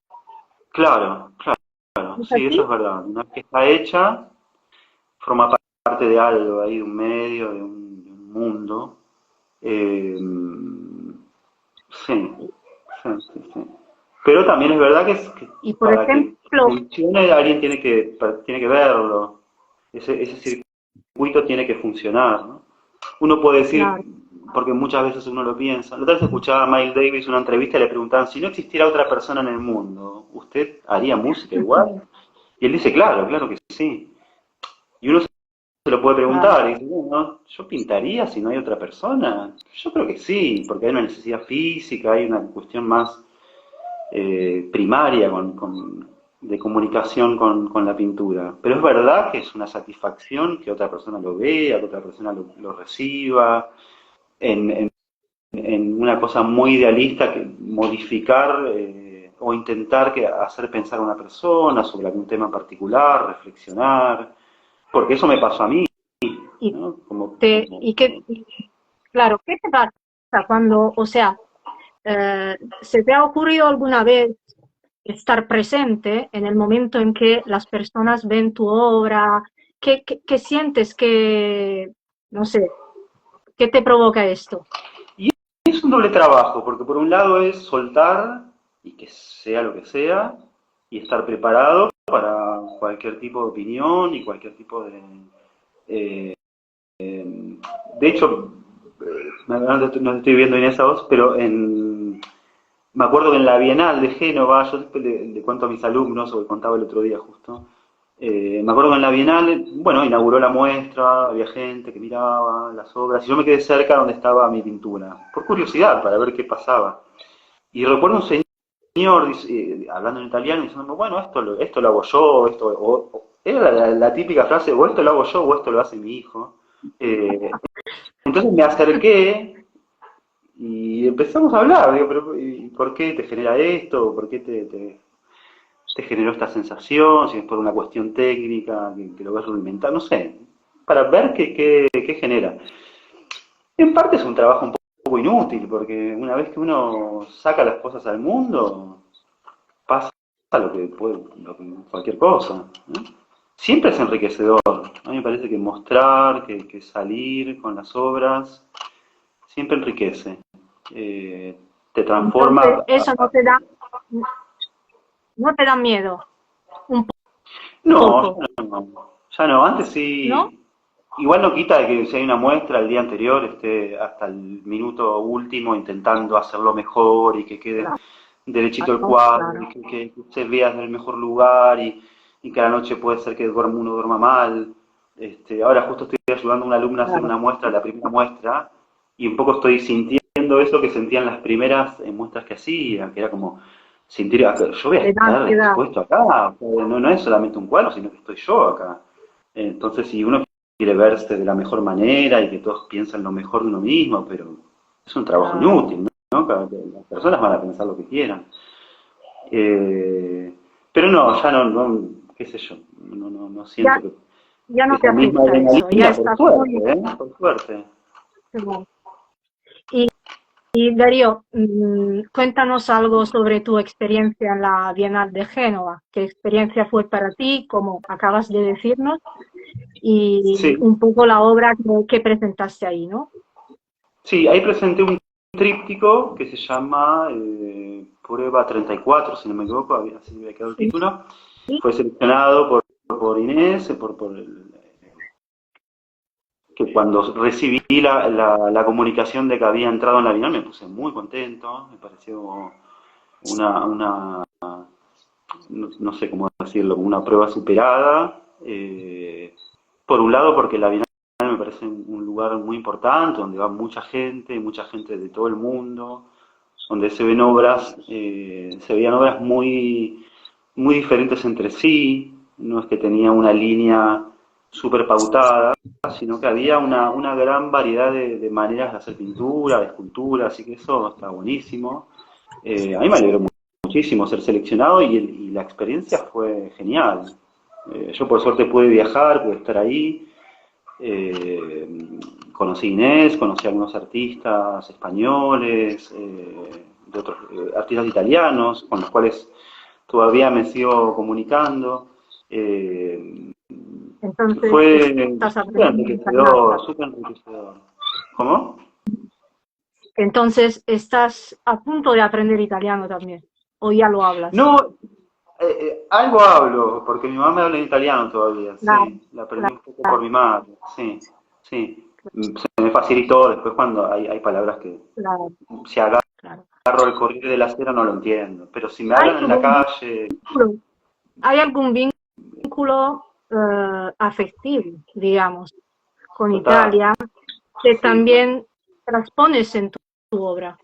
claro, claro, ¿Es sí, eso es así? verdad. Una vez que está hecha, forma parte de algo, ahí, de un medio, de un mundo. Eh, sí, sí. Pero también es verdad que Y por para que ejemplo, funcione alguien tiene que verlo. Ese circuito tiene que funcionar, ¿no? Uno puede decir, claro, porque muchas veces uno lo piensa, la otra vez escuchaba a Miles Davis una entrevista y le preguntaban, si no existiera otra persona en el mundo, ¿usted haría música igual? Y él dice, claro que sí. Y uno se lo puede claro. preguntar, y dice, bueno, ¿yo pintaría si no hay otra persona? Yo creo que sí, porque hay una necesidad física, hay una cuestión más primaria de comunicación con la pintura. Pero es verdad que es una satisfacción que otra persona lo vea, que otra persona lo reciba. En en una cosa muy idealista, que modificar o intentar hacer pensar a una persona sobre algún tema en particular, reflexionar, porque eso me pasó a mí, Y, ¿no? y qué, claro, ¿qué te pasa cuando, o sea, se te ha ocurrido alguna vez estar presente en el momento en que las personas ven tu obra? ¿Qué sientes que, no sé, qué te provoca esto? Y es un doble trabajo, porque por un lado es soltar y que sea lo que sea, y estar preparado para cualquier tipo de opinión y cualquier tipo de... eh, de hecho, no te estoy viendo en esa voz, pero me acuerdo que en la Bienal de Génova, yo después le cuento a mis alumnos, o le contaba el otro día justo, me acuerdo que en la Bienal, bueno, inauguró la muestra, había gente que miraba las obras, y yo me quedé cerca donde estaba mi pintura, por curiosidad, para ver qué pasaba. Y recuerdo un señor hablando en italiano, diciendo, bueno, esto lo hago yo, era la típica frase, o esto lo hago yo, o esto lo hace mi hijo. Eh, entonces me acerqué y empezamos a hablar, digo, pero ¿y por qué te genera esto? ¿Por qué te generó esta sensación? Si es por una cuestión técnica, que lo ves rudimentar, no sé, para ver qué genera. En parte es un trabajo un poco inútil, porque una vez que uno saca las cosas al mundo, pasa cualquier cosa, ¿no? Siempre es enriquecedor. A mí me parece que mostrar, que salir con las obras, siempre enriquece. Te Entonces, transforma. eso no te da miedo, un No, poco, ya no. Antes ¿no? sí. Igual no quita de que si hay una muestra el día anterior, esté hasta el minuto último intentando hacerlo mejor y que quede derechito el Claro, cuadro y claro, que se vea desde el mejor lugar y que a la noche puede ser que uno duerma mal. Ahora justo estoy ayudando a una alumna a hacer claro. una muestra, la primera muestra, y un poco estoy sintiendo eso que sentían las primeras muestras que hacía, que era como sentir, yo voy a Te da estar ansiedad. expuesto acá, no es solamente un cuadro, sino que estoy yo acá. Entonces, si uno quiere verse de la mejor manera y que todos piensan lo mejor de uno mismo, pero es un trabajo Claro. inútil, ¿no? Las personas van a pensar lo que quieran. Eh, pero no, ya qué sé yo, no siento Ya, que ya no te esa misma afecta eso, ya adrenalina, por estás suerte, muy... por suerte. Y, y Darío, cuéntanos algo sobre tu experiencia en la Bienal de Génova. ¿Qué experiencia fue para ti, como acabas de decirnos? Y Sí, un poco la obra que presentaste ahí, ¿no? sí, ahí presenté un tríptico que se llama Prueba 34, si no me equivoco, así me había quedado el Sí, título. Fue seleccionado por Inés, que cuando recibí la comunicación de que había entrado en la Bienal me puse muy contento, me pareció una no sé cómo decirlo, como una prueba superada. Por un lado porque la Bienal me parece un lugar muy importante, donde va mucha gente de todo el mundo, donde se veían obras muy diferentes entre sí, no es que tenía una línea súper pautada, sino que había una gran variedad de maneras de hacer pintura, de escultura, así que eso está buenísimo. A mí me alegró muchísimo ser seleccionado y la experiencia fue genial. Yo por suerte pude viajar, pude estar ahí, eh, conocí a Inés, conocí a algunos artistas españoles, de otros artistas italianos, con los cuales todavía me sigo comunicando. Eh, entonces fue estás aprendiendo italiano. súper enriquecedor. ¿Cómo? Entonces estás a punto de aprender italiano también, o ya lo hablas. No, algo hablo, porque mi mamá me habla en italiano todavía, Claro, sí, la aprendí claro, un poco por mi madre, sí, sí. Se me facilitó después cuando hay palabras que claro, si agarro claro. el corriente de la acera no lo entiendo, pero si me ¿Hay hablan en la algún calle, vínculo, hay algún vínculo afectivo, digamos, con total, Italia que sí, claro. también transpones en tu obra?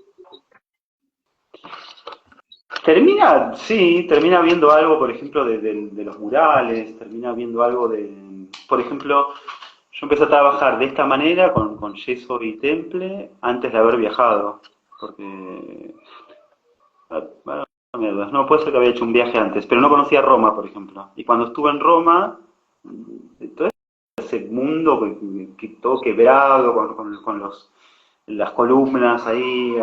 Termina viendo algo, por ejemplo, de los murales, termina viendo algo por ejemplo, Yo empecé a trabajar de esta manera, con yeso y temple, antes de haber viajado. Porque, bueno, mierda, no, puede ser que había hecho un viaje antes, pero no conocía Roma, por ejemplo. Y cuando estuve en Roma, todo ese mundo todo quebrado, con las columnas ahí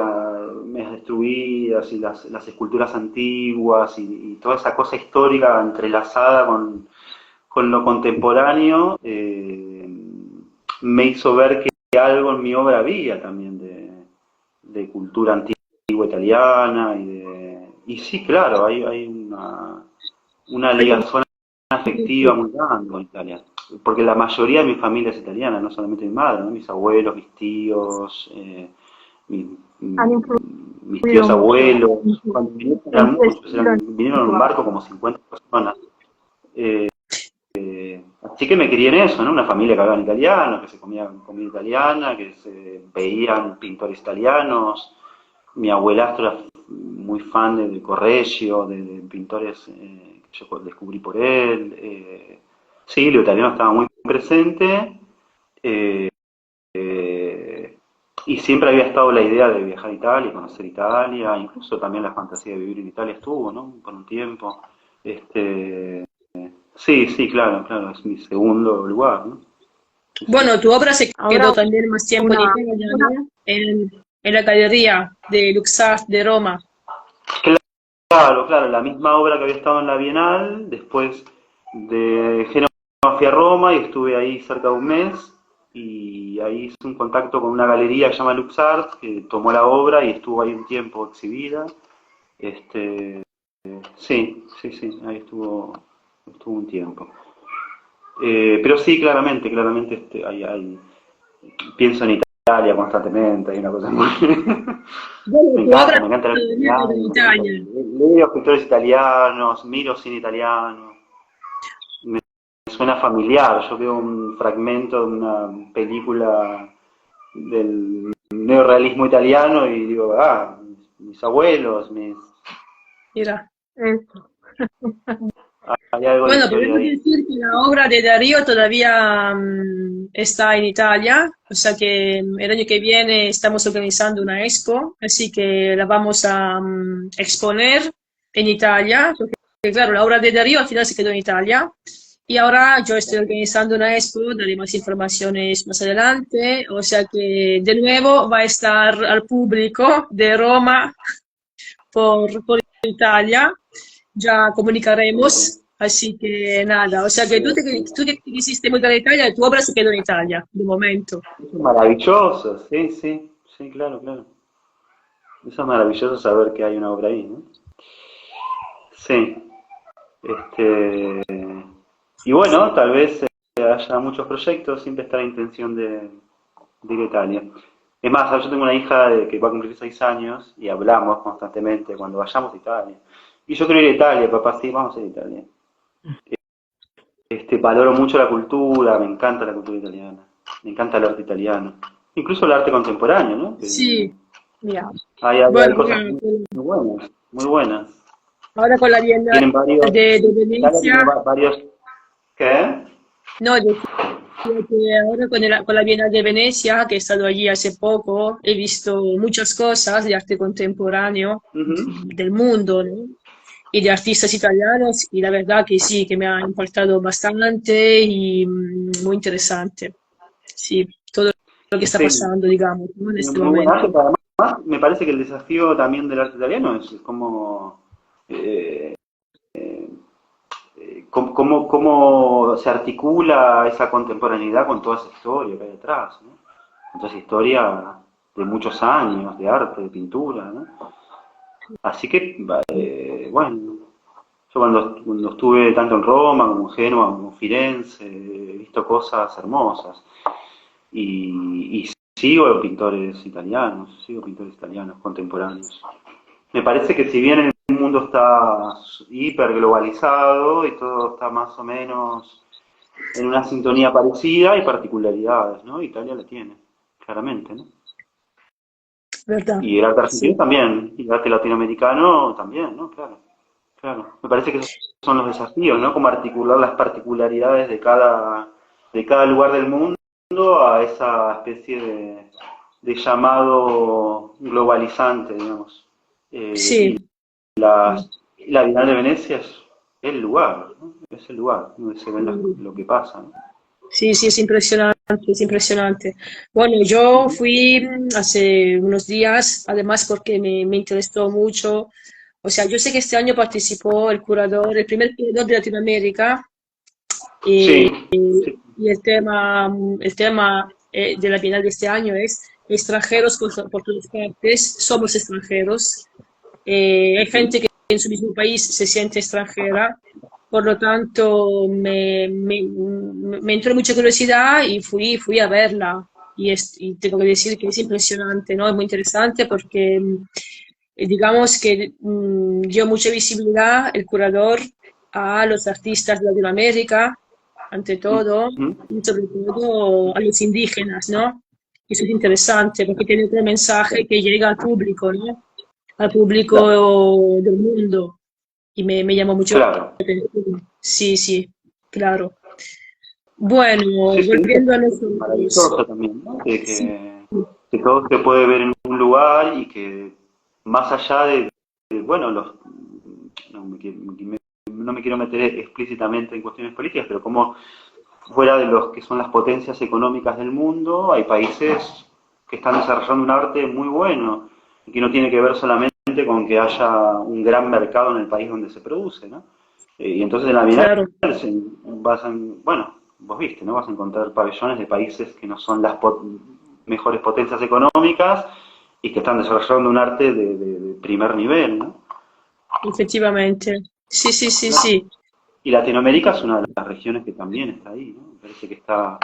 medias destruidas y las esculturas antiguas y toda esa cosa histórica entrelazada con lo contemporáneo, me hizo ver que algo en mi obra había también de cultura antigua italiana y sí, claro, hay una ligación afectiva muy grande con Italia, porque la mayoría de mi familia es italiana, no solamente mi madre, ¿no? Mis abuelos, mis tíos, mi- Han mis tíos influido mucho abuelos, cuando vinieron en eran tu muchos, estilo vinieron en un intelectual. barco como 50 personas. Así que me crié en eso, ¿no? Una familia que hablaba italiano, que se comía comida italiana, que se veían pintores italianos. Mi abuelastro era muy fan de Correggio, de pintores que yo descubrí por él. Sí, lo italiano estaba muy presente. eh, eh, y siempre había estado la idea de viajar a Italia, conocer Italia, incluso también la fantasía de vivir en Italia estuvo, ¿no? Por un tiempo. Este, sí, sí, claro, claro, es mi segundo lugar, ¿no? Sí, sí. Bueno, tu obra se Ahora quedó también más tiempo en Italia, una ¿no? En la Galería de Luxart de Roma. Claro, claro, la misma obra que había estado en la Bienal, después de Génova fui a Roma y estuve ahí cerca de un mes y ahí hice un contacto con una galería que se llama LuxArt que tomó la obra y estuvo ahí un tiempo exhibida. Este, sí, sí, sí, ahí estuvo un tiempo. Pero sí, claramente, claramente pienso en Italia constantemente, hay una cosa muy... Bueno, tu obra me encanta el arte todavía quedó italiano, en me encanta, Italia. leo escritores italianos, miro cine italiano, me suena familiar, yo veo un fragmento de una película del neorrealismo italiano y digo, mis abuelos, Mira. eso. hay algo de Bueno, historia podemos ahí. decir que la obra de Darío todavía está en Italia, o sea que el año que viene estamos organizando una expo, así que la vamos a exponer en Italia, porque claro, la obra de Darío al final se quedó en Italia y ahora yo estoy organizando una expo, daré más informaciones más adelante, o sea que de nuevo va a estar al público de Roma por Italia, ya comunicaremos. Así que nada, o sea que tú que quisiste mudar a Italia, tu obra se quedó en Italia, de momento. Eso es maravilloso, sí, sí, sí, claro, claro. Eso es maravilloso saber que hay una obra ahí, ¿no? Sí, este, y bueno, tal vez haya muchos proyectos, siempre está la intención de ir a Italia. Es más, yo tengo una hija que va a cumplir 6 años y hablamos constantemente cuando vayamos a Italia. Y yo quiero ir a Italia, papá, sí, vamos a ir a Italia. Valoro mucho la cultura, me encanta la cultura italiana, me encanta el arte italiano, incluso el arte contemporáneo, ¿no? Sí, Ya. Hay bueno, cosas muy buenas, muy buenas. ahora con la Bienal Tienen varios, de Italia tiene Venecia, varios, ¿qué? no, decía que ahora con la Bienal de Venecia, que he estado allí hace poco, he visto muchas cosas de arte contemporáneo Ujú. del mundo, ¿no? Y de artistas italianos, y la verdad que sí, que me ha impactado bastante y muy interesante. Sí, todo lo que está Sí, pasando, digamos, ¿no? En tiene este muy buen arte, momento. pero además me parece que el desafío también del arte italiano es como eh, cómo se articula esa contemporaneidad con toda esa historia que hay detrás, ¿no? Con toda esa historia de muchos años de arte, de pintura, ¿no? Así que, bueno, yo cuando estuve tanto en Roma como en Génova como en Firenze, he visto cosas hermosas. Y sigo pintores italianos contemporáneos. Me parece que si bien el mundo está hiper globalizado y todo está más o menos en una sintonía parecida, hay particularidades, ¿no? Italia la tiene, claramente, ¿no? ¿Verdad? Y el arte argentino Sí. también, y el arte latinoamericano también, ¿no? Claro, claro. Me parece que esos son los desafíos, ¿no? Como articular las particularidades de cada lugar del mundo a esa especie de llamado globalizante, digamos. Sí, Y la Bienal de Venecia es el lugar, ¿no? Es el lugar donde se ven lo que pasa, ¿no? sí, sí, es impresionante, es impresionante. Bueno, yo Ujú. fui hace unos días, además porque me interesó mucho. O sea, yo sé que este año participó el curador, el primer curador de Latinoamérica, Sí, y, sí, y el tema de la Bienal de este año es extranjeros por todas partes, somos extranjeros. Hay ujú, gente que en su mismo país se siente extranjera, por lo tanto me entró mucha curiosidad y fui a verla. Y tengo que decir que es impresionante, ¿no? Es muy interesante porque digamos que dio mucha visibilidad el curador a los artistas de Latinoamérica, ante todo, ujú. y sobre todo a los indígenas, ¿no? Eso es interesante porque tiene otro mensaje que llega al público, ¿no? Al Claro, público del mundo. Y me llamó mucho la claro. atención. Sí, sí, claro. Bueno, Sí, sí, eso volviendo a es nosotros. maravilloso también, ¿no? Sí, Que todo se puede ver en un lugar y que más allá bueno, no me, no me quiero meter explícitamente en cuestiones políticas, pero como fuera de los que son las potencias económicas del mundo, hay países que están desarrollando un arte muy bueno y que no tiene que ver solamente con que haya un gran mercado en el país donde se produce, ¿no? Y entonces en la Bienal claro. bueno, vos viste, ¿no? Vas a encontrar pabellones de países que no son las mejores potencias económicas y que están desarrollando un arte de primer nivel, ¿no? Efectivamente. Sí, sí, sí, sí. Y Latinoamérica es una de las regiones que también está ahí, ¿no? Me parece que está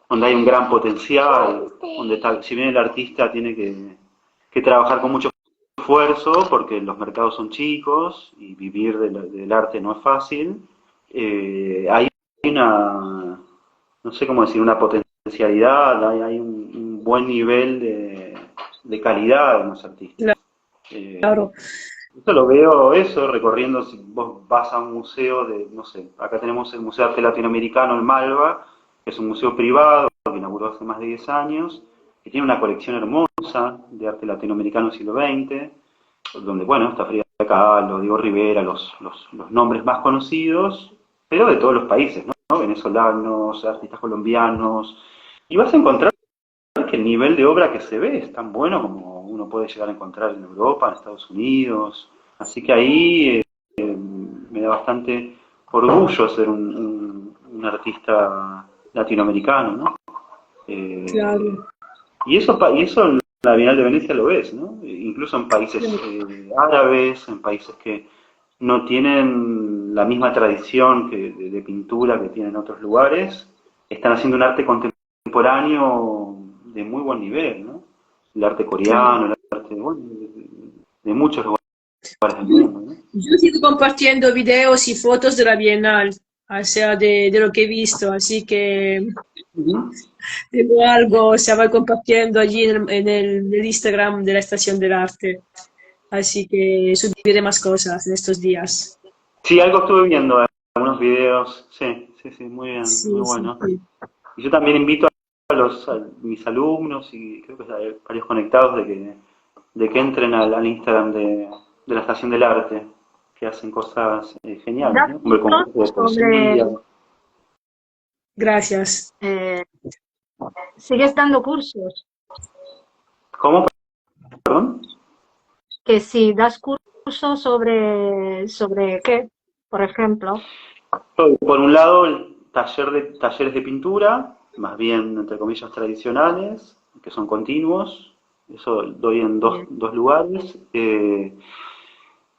donde hay un gran potencial, donde tal, si bien el artista tiene que trabajar con mucho esfuerzo, porque los mercados son chicos y vivir del arte no es fácil, hay una, no sé cómo decir, una potencialidad, hay un buen nivel de calidad en los artistas. Claro. Esto lo veo eso recorriendo, si vos vas a un museo de, no sé, acá tenemos el Museo de Arte Latinoamericano en Malva, que es un museo privado que inauguró hace más de 10 años, que tiene una colección hermosa de arte latinoamericano del siglo XX, donde, bueno, está Frida Kahlo, Diego Rivera, los nombres más conocidos, pero de todos los países, ¿no? Venezolanos, artistas colombianos, y vas a encontrar que el nivel de obra que se ve es tan bueno como uno puede llegar a encontrar en Europa, en Estados Unidos. Así que ahí me da bastante orgullo ser un artista latinoamericano, ¿no? Claro, Eh, y eso en la Bienal de Venecia lo ves, ¿no? Incluso en países claro. árabes, en países que no tienen la misma tradición de pintura que tienen otros lugares, están haciendo un arte contemporáneo de muy buen nivel, ¿no? El arte Claro. coreano, el arte bueno, de muchos lugares del Yo, mundo, ¿no? yo sigo compartiendo videos y fotos de la Bienal, o sea, de lo que he visto, así que Ujú. tengo algo, se va compartiendo allí en el Instagram de la Estación del Arte, así que subiré más cosas en estos días. Sí, algo estuve viendo, algunos videos, sí, sí, sí, muy bien, muy Sí, sí, bueno. sí. Y yo también invito a mis alumnos y creo que hay varios conectados de que entren al Instagram de la Estación del Arte, que hacen cosas geniales, Das ¿no? Como el cursos concurso de sobre, poesía. Gracias. eh, sigues dando cursos, ¿Cómo? Perdón. que si das cursos sobre qué, por ejemplo. Por un lado, el talleres de pintura, más bien, entre comillas, tradicionales, que son continuos. Eso doy en Bien. dos lugares.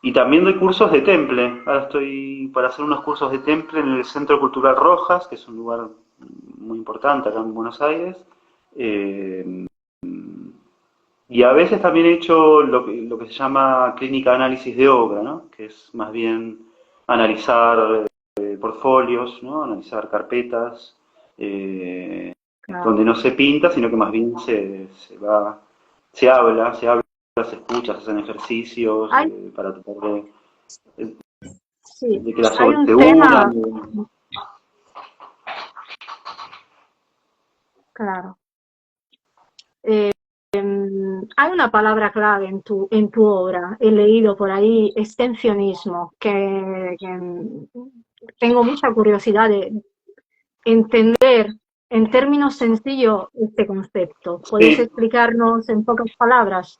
Y también doy cursos de temple. Ahora estoy para hacer unos cursos de temple en el Centro Cultural Rojas, que es un lugar muy importante acá en Buenos Aires. Eh, y a veces también he hecho lo que se llama clínica de análisis de obra, ¿no? Que es más bien analizar portfolios, ¿no? Analizar carpetas, Claro. donde no se pinta, sino que más bien se habla, se escucha, se hacen ejercicios Hay, para tratar sí, de que las hay obras un se tema, unan. claro. Hay una palabra clave en tu obra, he leído por ahí, extensionismo, que tengo mucha curiosidad de entender en términos sencillos este concepto. ¿Puedes Sí, explicarnos en pocas palabras?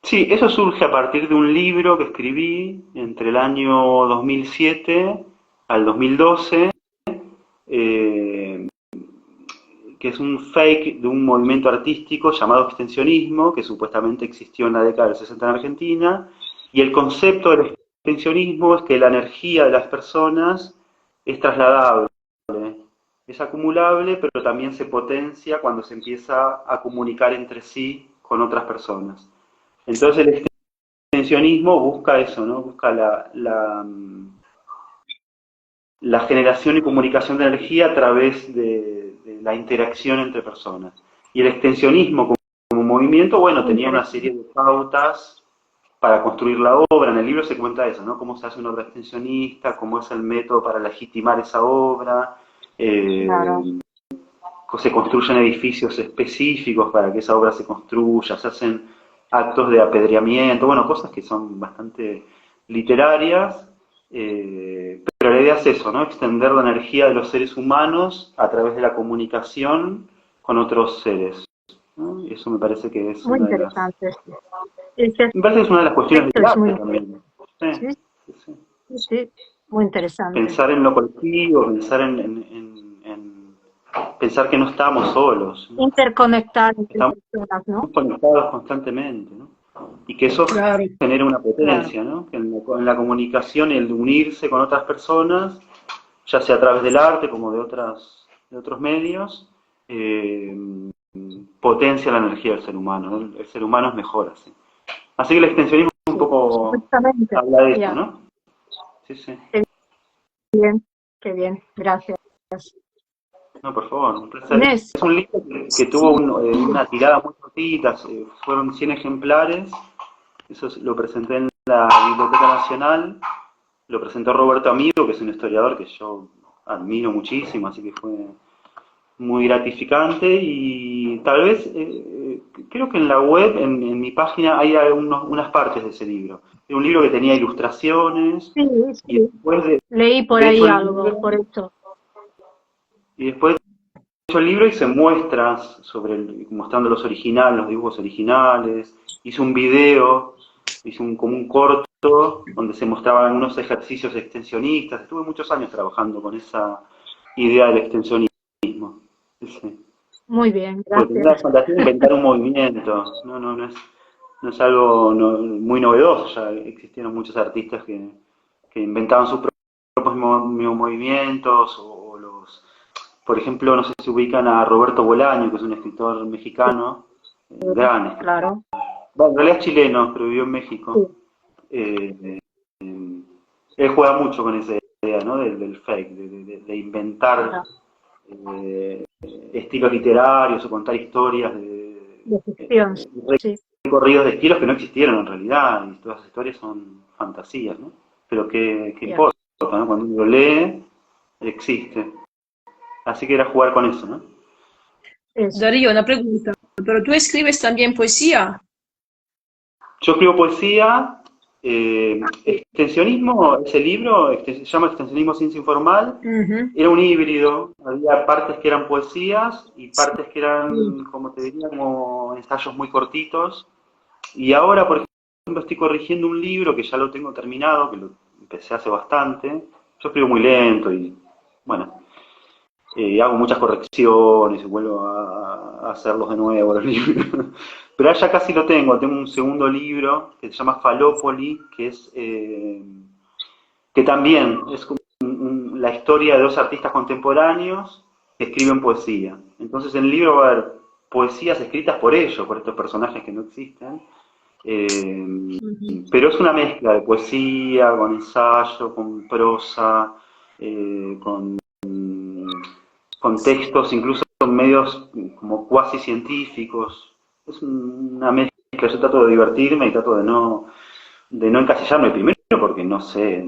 sí, eso surge a partir de un libro que escribí entre el año 2007 al 2012, eh, que es un fake de un movimiento artístico llamado extensionismo, que supuestamente existió en la década del 60 en Argentina, y el concepto del extensionismo es que la energía de las personas es trasladable, es acumulable, pero también se potencia cuando se empieza a comunicar entre sí con otras personas. Entonces el extensionismo busca eso, ¿no? Busca la generación y comunicación de energía a través de la interacción entre personas. Y el extensionismo como movimiento, bueno, Muy tenía una serie interesante. de pautas para construir la obra. En el libro se cuenta eso, ¿no? Cómo se hace una obra extensionista, cómo es el método para legitimar esa obra, Claro, se construyen edificios específicos para que esa obra se construya, se hacen actos de apedreamiento, bueno, cosas que son bastante literarias, pero la idea es eso, ¿no? Extender la energía de los seres humanos a través de la comunicación con otros seres, ¿no? Y eso me parece que es muy una de las... interesante. Este Me parece que es una de las cuestiones aspecto del es muy arte interesante. también. Sí, Sí, sí, sí. sí, sí, muy interesante. Pensar en lo colectivo, pensar en pensar que no estamos solos, ¿no? Interconectar entre Estamos personas, ¿no? conectados constantemente, ¿no? Y que eso Claro. genera una Claro, potencia, ¿no? Que en la comunicación, el unirse con otras personas, ya sea a través del arte como de otros medios, eh, potencia la energía del ser humano, ¿no? El ser humano es mejor así. Así que el extensionismo un sí, poco supuestamente. habla de eso, Ya, ¿no? Sí, sí. qué bien, gracias. No, por favor, un placer. Inés, Es un libro que tuvo Sí, una tirada muy cortita, fueron 100 ejemplares. Eso lo presenté en la Biblioteca Nacional, lo presentó Roberto Amigo, que es un historiador que yo admiro muchísimo, así que fue muy gratificante y tal vez, creo que en la web, en mi página, hay unas partes de ese libro. Era un libro que tenía ilustraciones sí, y sí, leí por de hecho ahí el algo, libro, por eso. y después hecho el libro hice muestras mostrando los originales, los dibujos originales, hice un video, como un corto donde se mostraban unos ejercicios extensionistas. Estuve muchos años trabajando con esa idea del extensionismo. Sí. Muy bien, Porque tenía la gracias. fantasía de inventar un movimiento. No es algo muy novedoso. Ya existieron muchos artistas que inventaban sus propios movimientos o los... Por ejemplo, no sé si ubican a Roberto Bolaño, que es un escritor mexicano, gran escritor. Claro, Bueno, en realidad es chileno, pero vivió en sí, México. Él juega mucho con esa idea, ¿no? Del fake, de inventar ya, estilos literarios o contar historias de ficción, sí, recorridos de estilos que no existieron en realidad, y todas las historias son fantasías, ¿no? Pero ¿qué ya. importa, ¿no? Cuando uno lo lee, existe. Así que era jugar con eso, ¿no? Eso. Darío, una pregunta. ¿Pero tú escribes también poesía? Yo escribo poesía, extensionismo, ese libro se llama Extensionismo Ciencia Informal, Ujú. era un híbrido, había partes que eran poesías y Sí. partes que eran, como te diría, como ensayos muy cortitos. Y ahora, por ejemplo, estoy corrigiendo un libro que ya lo tengo terminado, que lo empecé hace bastante. Yo escribo muy lento y, bueno, hago muchas correcciones y vuelvo a hacerlos de nuevo los libros. Pero ahora ya casi lo tengo un segundo libro que se llama Falópoli, que también es como la historia de dos artistas contemporáneos que escriben poesía. Entonces en el libro va a haber poesías escritas por ellos, por estos personajes que no existen, eh, Ujú. pero es una mezcla de poesía, con ensayo, con prosa, con textos incluso medios como cuasi científicos. Es una mezcla, yo trato de divertirme y trato de no encasillarme primero porque no sé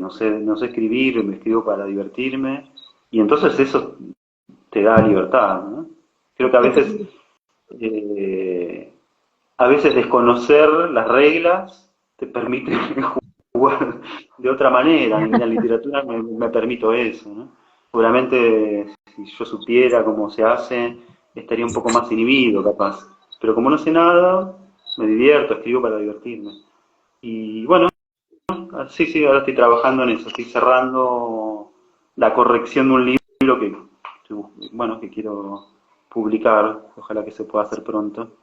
escribir, me escribo para divertirme y entonces eso te da libertad, ¿no? Creo que a veces desconocer las reglas te permite jugar de otra manera. En la literatura me permito eso, ¿no? Seguramente si yo supiera cómo se hace, estaría un poco más inhibido, capaz. Pero como no sé nada, me divierto, escribo para divertirme. Y bueno, sí, ahora estoy trabajando en eso, estoy cerrando la corrección de un libro bueno, que quiero publicar, ojalá que se pueda hacer pronto.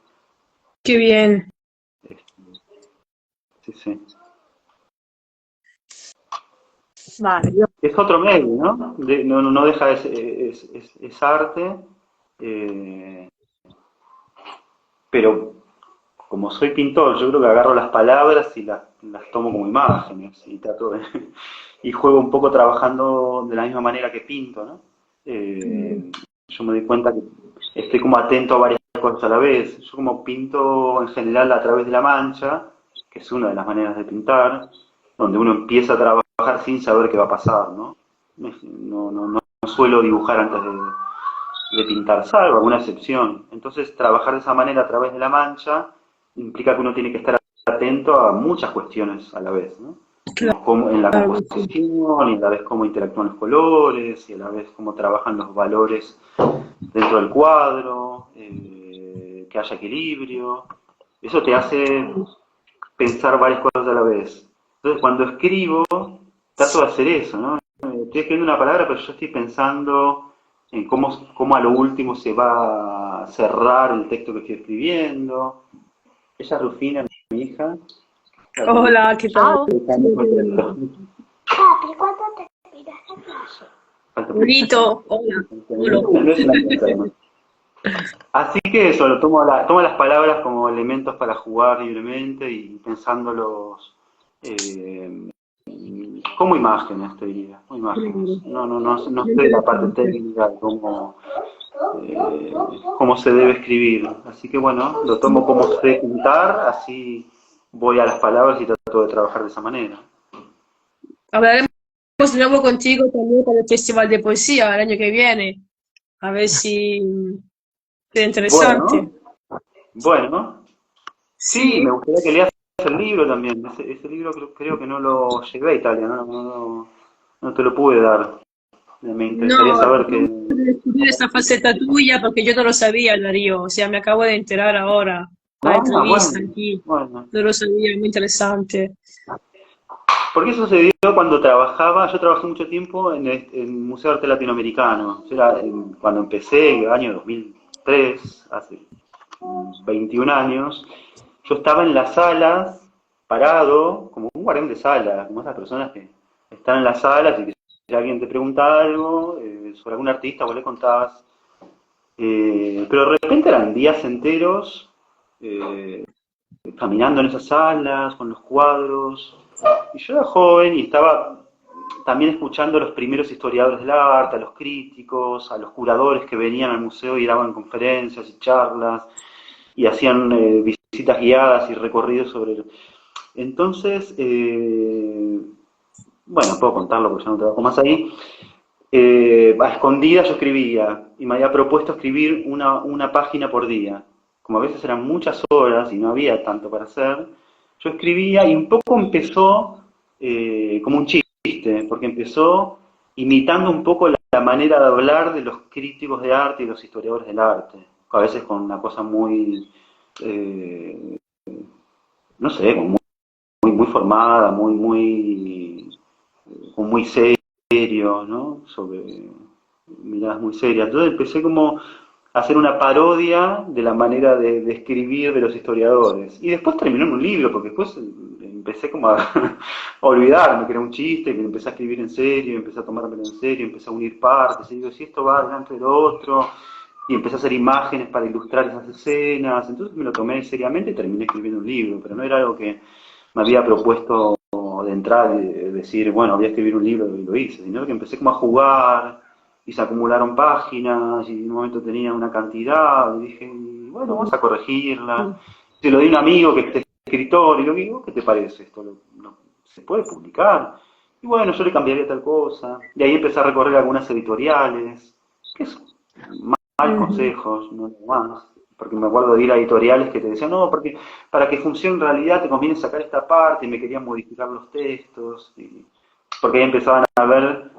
Qué bien. Sí. Vale, Es otro medio, ¿no? No deja de ser, es arte, pero como soy pintor, yo creo que agarro las palabras y las tomo como imágenes y y juego un poco trabajando de la misma manera que pinto, ¿no? Yo me doy cuenta que estoy como atento a varias cosas a la vez. Yo como pinto en general a través de la mancha, que es una de las maneras de pintar, donde uno empieza a trabajar sin saber qué va a pasar, ¿no? No suelo dibujar antes de pintar, salvo alguna excepción. Entonces, trabajar de esa manera a través de la mancha implica que uno tiene que estar atento a muchas cuestiones a la vez, ¿no? En la Claro, composición, y a la vez cómo interactúan los colores, y a la vez cómo trabajan los valores dentro del cuadro, que haya equilibrio. Eso te hace pensar varias cosas a la vez. Entonces, cuando escribo, trato de hacer eso, ¿no? Estoy escribiendo una palabra, pero yo estoy pensando en cómo a lo último se va a cerrar el texto que estoy escribiendo. Ella es Rufina, mi hija. hola, ¿qué tal? chao. Papi, ¿cuándo terminas la clase? Bonito, hola. Hola. No es una cosa, además. Así que eso, tomo las palabras como elementos para jugar libremente y pensándolos como imágenes, te diría, como imágenes. No sé la parte técnica de cómo se debe escribir. Así que bueno, lo tomo como sé pintar, así voy a las palabras y trato de trabajar de esa manera. Hablaremos de nuevo contigo también para el Festival de Poesía el año que viene. A ver si es interesante. Bueno, sí, Sí. me gustaría que leas el libro también. Ese libro creo que no lo llevé a Italia, no te lo pude dar. Me interesaría No, saber acabo de descubrir esta faceta tuya porque yo no lo sabía, Darío. O sea, me acabo de enterar ahora. La entrevista aquí. bueno. No lo sabía, muy interesante. Porque eso se dio cuando yo trabajé mucho tiempo en el Museo de Arte Latinoamericano. Cuando empecé, en el año 2003, hace 21 años, yo estaba en las salas, parado, como un guardián de sala, como esas personas que están en las salas y que si alguien te pregunta algo sobre algún artista, vos le contabas. Pero de repente eran días enteros caminando en esas salas, con los cuadros. Y yo era joven y estaba también escuchando a los primeros historiadores del arte, a los críticos, a los curadores que venían al museo y daban conferencias y charlas y hacían visitas guiadas y recorridos sobre... Entonces, bueno, puedo contarlo porque ya no trabajo más ahí. A escondidas yo escribía y me había propuesto escribir una página por día. Como a veces eran muchas horas y no había tanto para hacer, yo escribía y un poco empezó como un chiste, porque empezó imitando un poco la manera de hablar de los críticos de arte y los historiadores del arte. A veces con una cosa muy, eh, no sé, muy formada, muy serio, ¿no? Sobre miradas muy serias. Entonces empecé como a hacer una parodia de la manera de escribir de los historiadores. Y después terminó en un libro, porque después empecé como a olvidarme que era un chiste, que empecé a escribir en serio, empecé a tomármelo en serio, empecé a unir partes, y digo, si esto va delante de lo otro, y empecé a hacer imágenes para ilustrar esas escenas, entonces me lo tomé seriamente y terminé escribiendo un libro, pero no era algo que me había propuesto de entrar y decir, bueno, voy a escribir un libro y lo hice, sino que empecé como a jugar y se acumularon páginas y en un momento tenía una cantidad y dije, bueno, vamos a corregirla. Se lo di a un amigo que es escritor y lo digo, ¿qué te parece esto? ¿Se puede publicar? Y bueno, yo le cambiaría tal cosa. Y ahí empecé a recorrer algunas editoriales, que es consejos, no más. Porque me acuerdo de ir a editoriales que te decían, no, porque para que funcione en realidad te conviene sacar esta parte y me querían modificar los textos. Porque ahí empezaban a ver,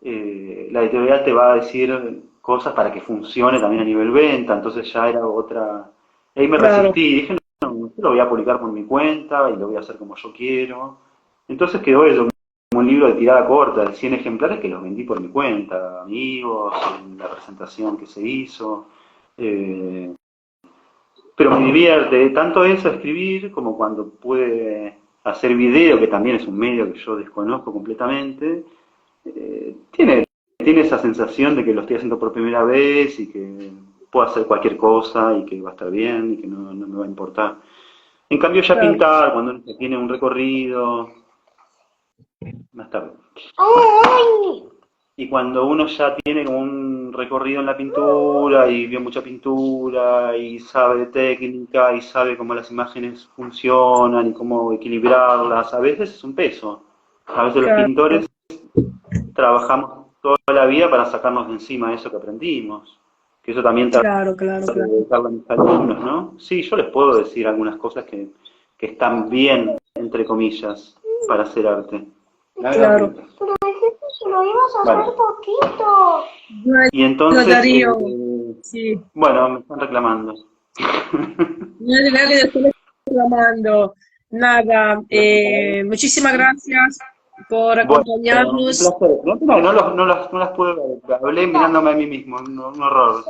la editorial te va a decir cosas para que funcione también a nivel venta, entonces ya era otra. Ahí me Claro, resistí, dije, no, esto lo voy a publicar por mi cuenta y lo voy a hacer como yo quiero. Entonces quedó eso, como un libro de tirada corta, de 100 ejemplares que los vendí por mi cuenta, amigos, en la presentación que se hizo. Eh, pero me divierte tanto eso, escribir, como cuando pude hacer video, que también es un medio que yo desconozco completamente. Tiene esa sensación de que lo estoy haciendo por primera vez y que puedo hacer cualquier cosa y que va a estar bien y que no me va a importar. En cambio ya claro, pintar, cuando uno tiene un recorrido, más tarde. Y cuando uno ya tiene como un recorrido en la pintura y vio mucha pintura y sabe de técnica y sabe cómo las imágenes funcionan y cómo equilibrarlas, a veces es un peso. A veces los claro, pintores trabajamos toda la vida para sacarnos de encima eso que aprendimos. Que eso también trato claro, claro, de claro, dedicarle a mis alumnos, ¿no? Sí, yo les puedo decir algunas cosas que están bien, entre comillas, para hacer arte. Dame dos claro. minutos. Pero dijiste que lo ibas a Vale. hacer poquito. Y Bueno, entonces, Darío, sí. bueno, me están reclamando. Nadie le estoy reclamando. Nada, muchísimas gracias por Bueno, un acompañarnos. placer. No las pude ver. Hablé mirándome a mí mismo, un horror.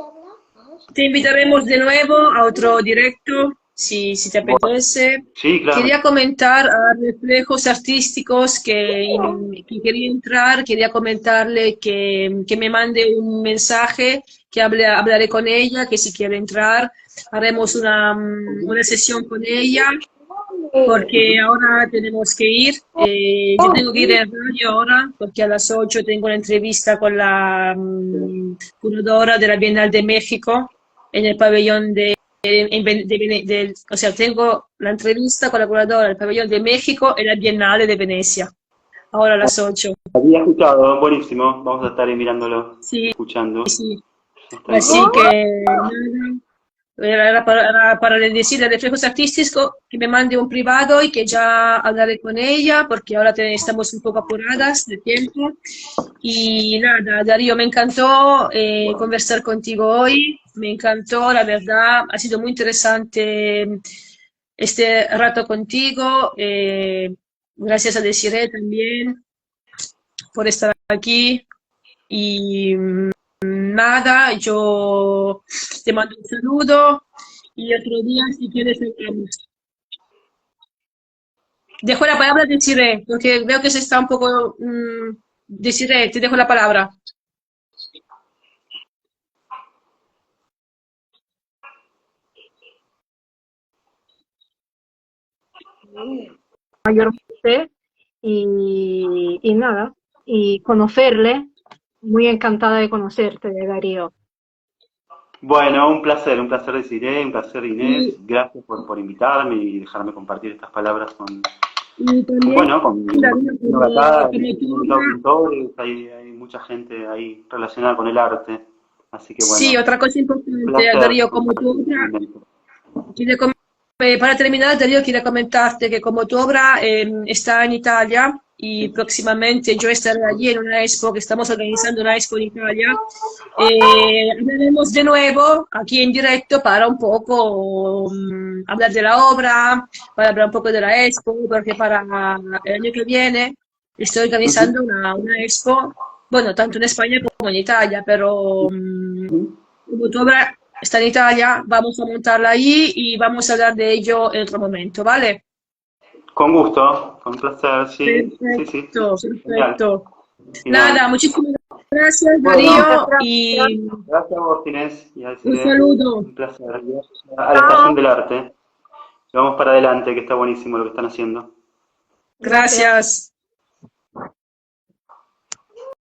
Te invitaremos de nuevo a otro directo, si te Bueno, apetece. sí, claro. Quería comentar a Reflejos Artísticos que quería entrar, quería comentarle que me mande un mensaje, que hablaré con ella, que si quiere entrar, haremos una sesión con ella, porque ahora tenemos que ir. Yo tengo que ir en radio ahora, porque a las 8 tengo una entrevista con la curadora de la Bienal de México en el pabellón o sea, tengo la entrevista con la curadora del pabellón de México en la Bienal de Venecia, ahora a las 8. Había escuchado, buenísimo. Vamos a estar ahí mirándolo, Sí, escuchando. sí. Está Así bien. que nada, era para decirle a Reflejos Artísticos que me mande un privado y que ya hablaré con ella, porque ahora estamos un poco apuradas de tiempo. Y nada, Darío, me encantó conversar contigo hoy, me encantó, la verdad, ha sido muy interesante este rato contigo. Gracias a Desiree también por estar aquí. Y nada, yo te mando un saludo y otro día, si quieres, hablamos. Dejo la palabra a Desiree, porque veo que se está un poco. Desiree, te dejo la palabra. mayormente y nada, y conocerle, muy encantada de conocerte, Darío. Bueno, un placer deciré, un placer Inés. Y, Gracias por invitarme y dejarme compartir estas palabras y también, bueno, con Darío, mi acá, como he tu invitado obra, pintores, hay mucha gente ahí relacionada con el arte. Así que sí, bueno, otra cosa un importante, placer Darío, como compartir tu este obra. momento. Para terminar, Darío, quería comentarte que como tu obra está en Italia y próximamente yo estaré allí en una expo, que estamos organizando una expo en Italia, hablaremos de nuevo aquí en directo para un poco hablar de la obra, para hablar un poco de la expo, porque para el año que viene estoy organizando una expo, bueno, tanto en España como en Italia, pero como tu obra está en Italia, vamos a montarla ahí y vamos a hablar de ello en otro momento, ¿vale? Con gusto, con placer, sí, sí, sí. Perfecto, Genial, perfecto. genial. Nada, muchísimas gracias, Bueno, Muchas Darío, gracias. y gracias a vos, Inés, y a un Desiree. saludo. Un placer. A la Chao. Estación del Arte. Vamos para adelante, que está buenísimo lo que están haciendo. Gracias. Gracias.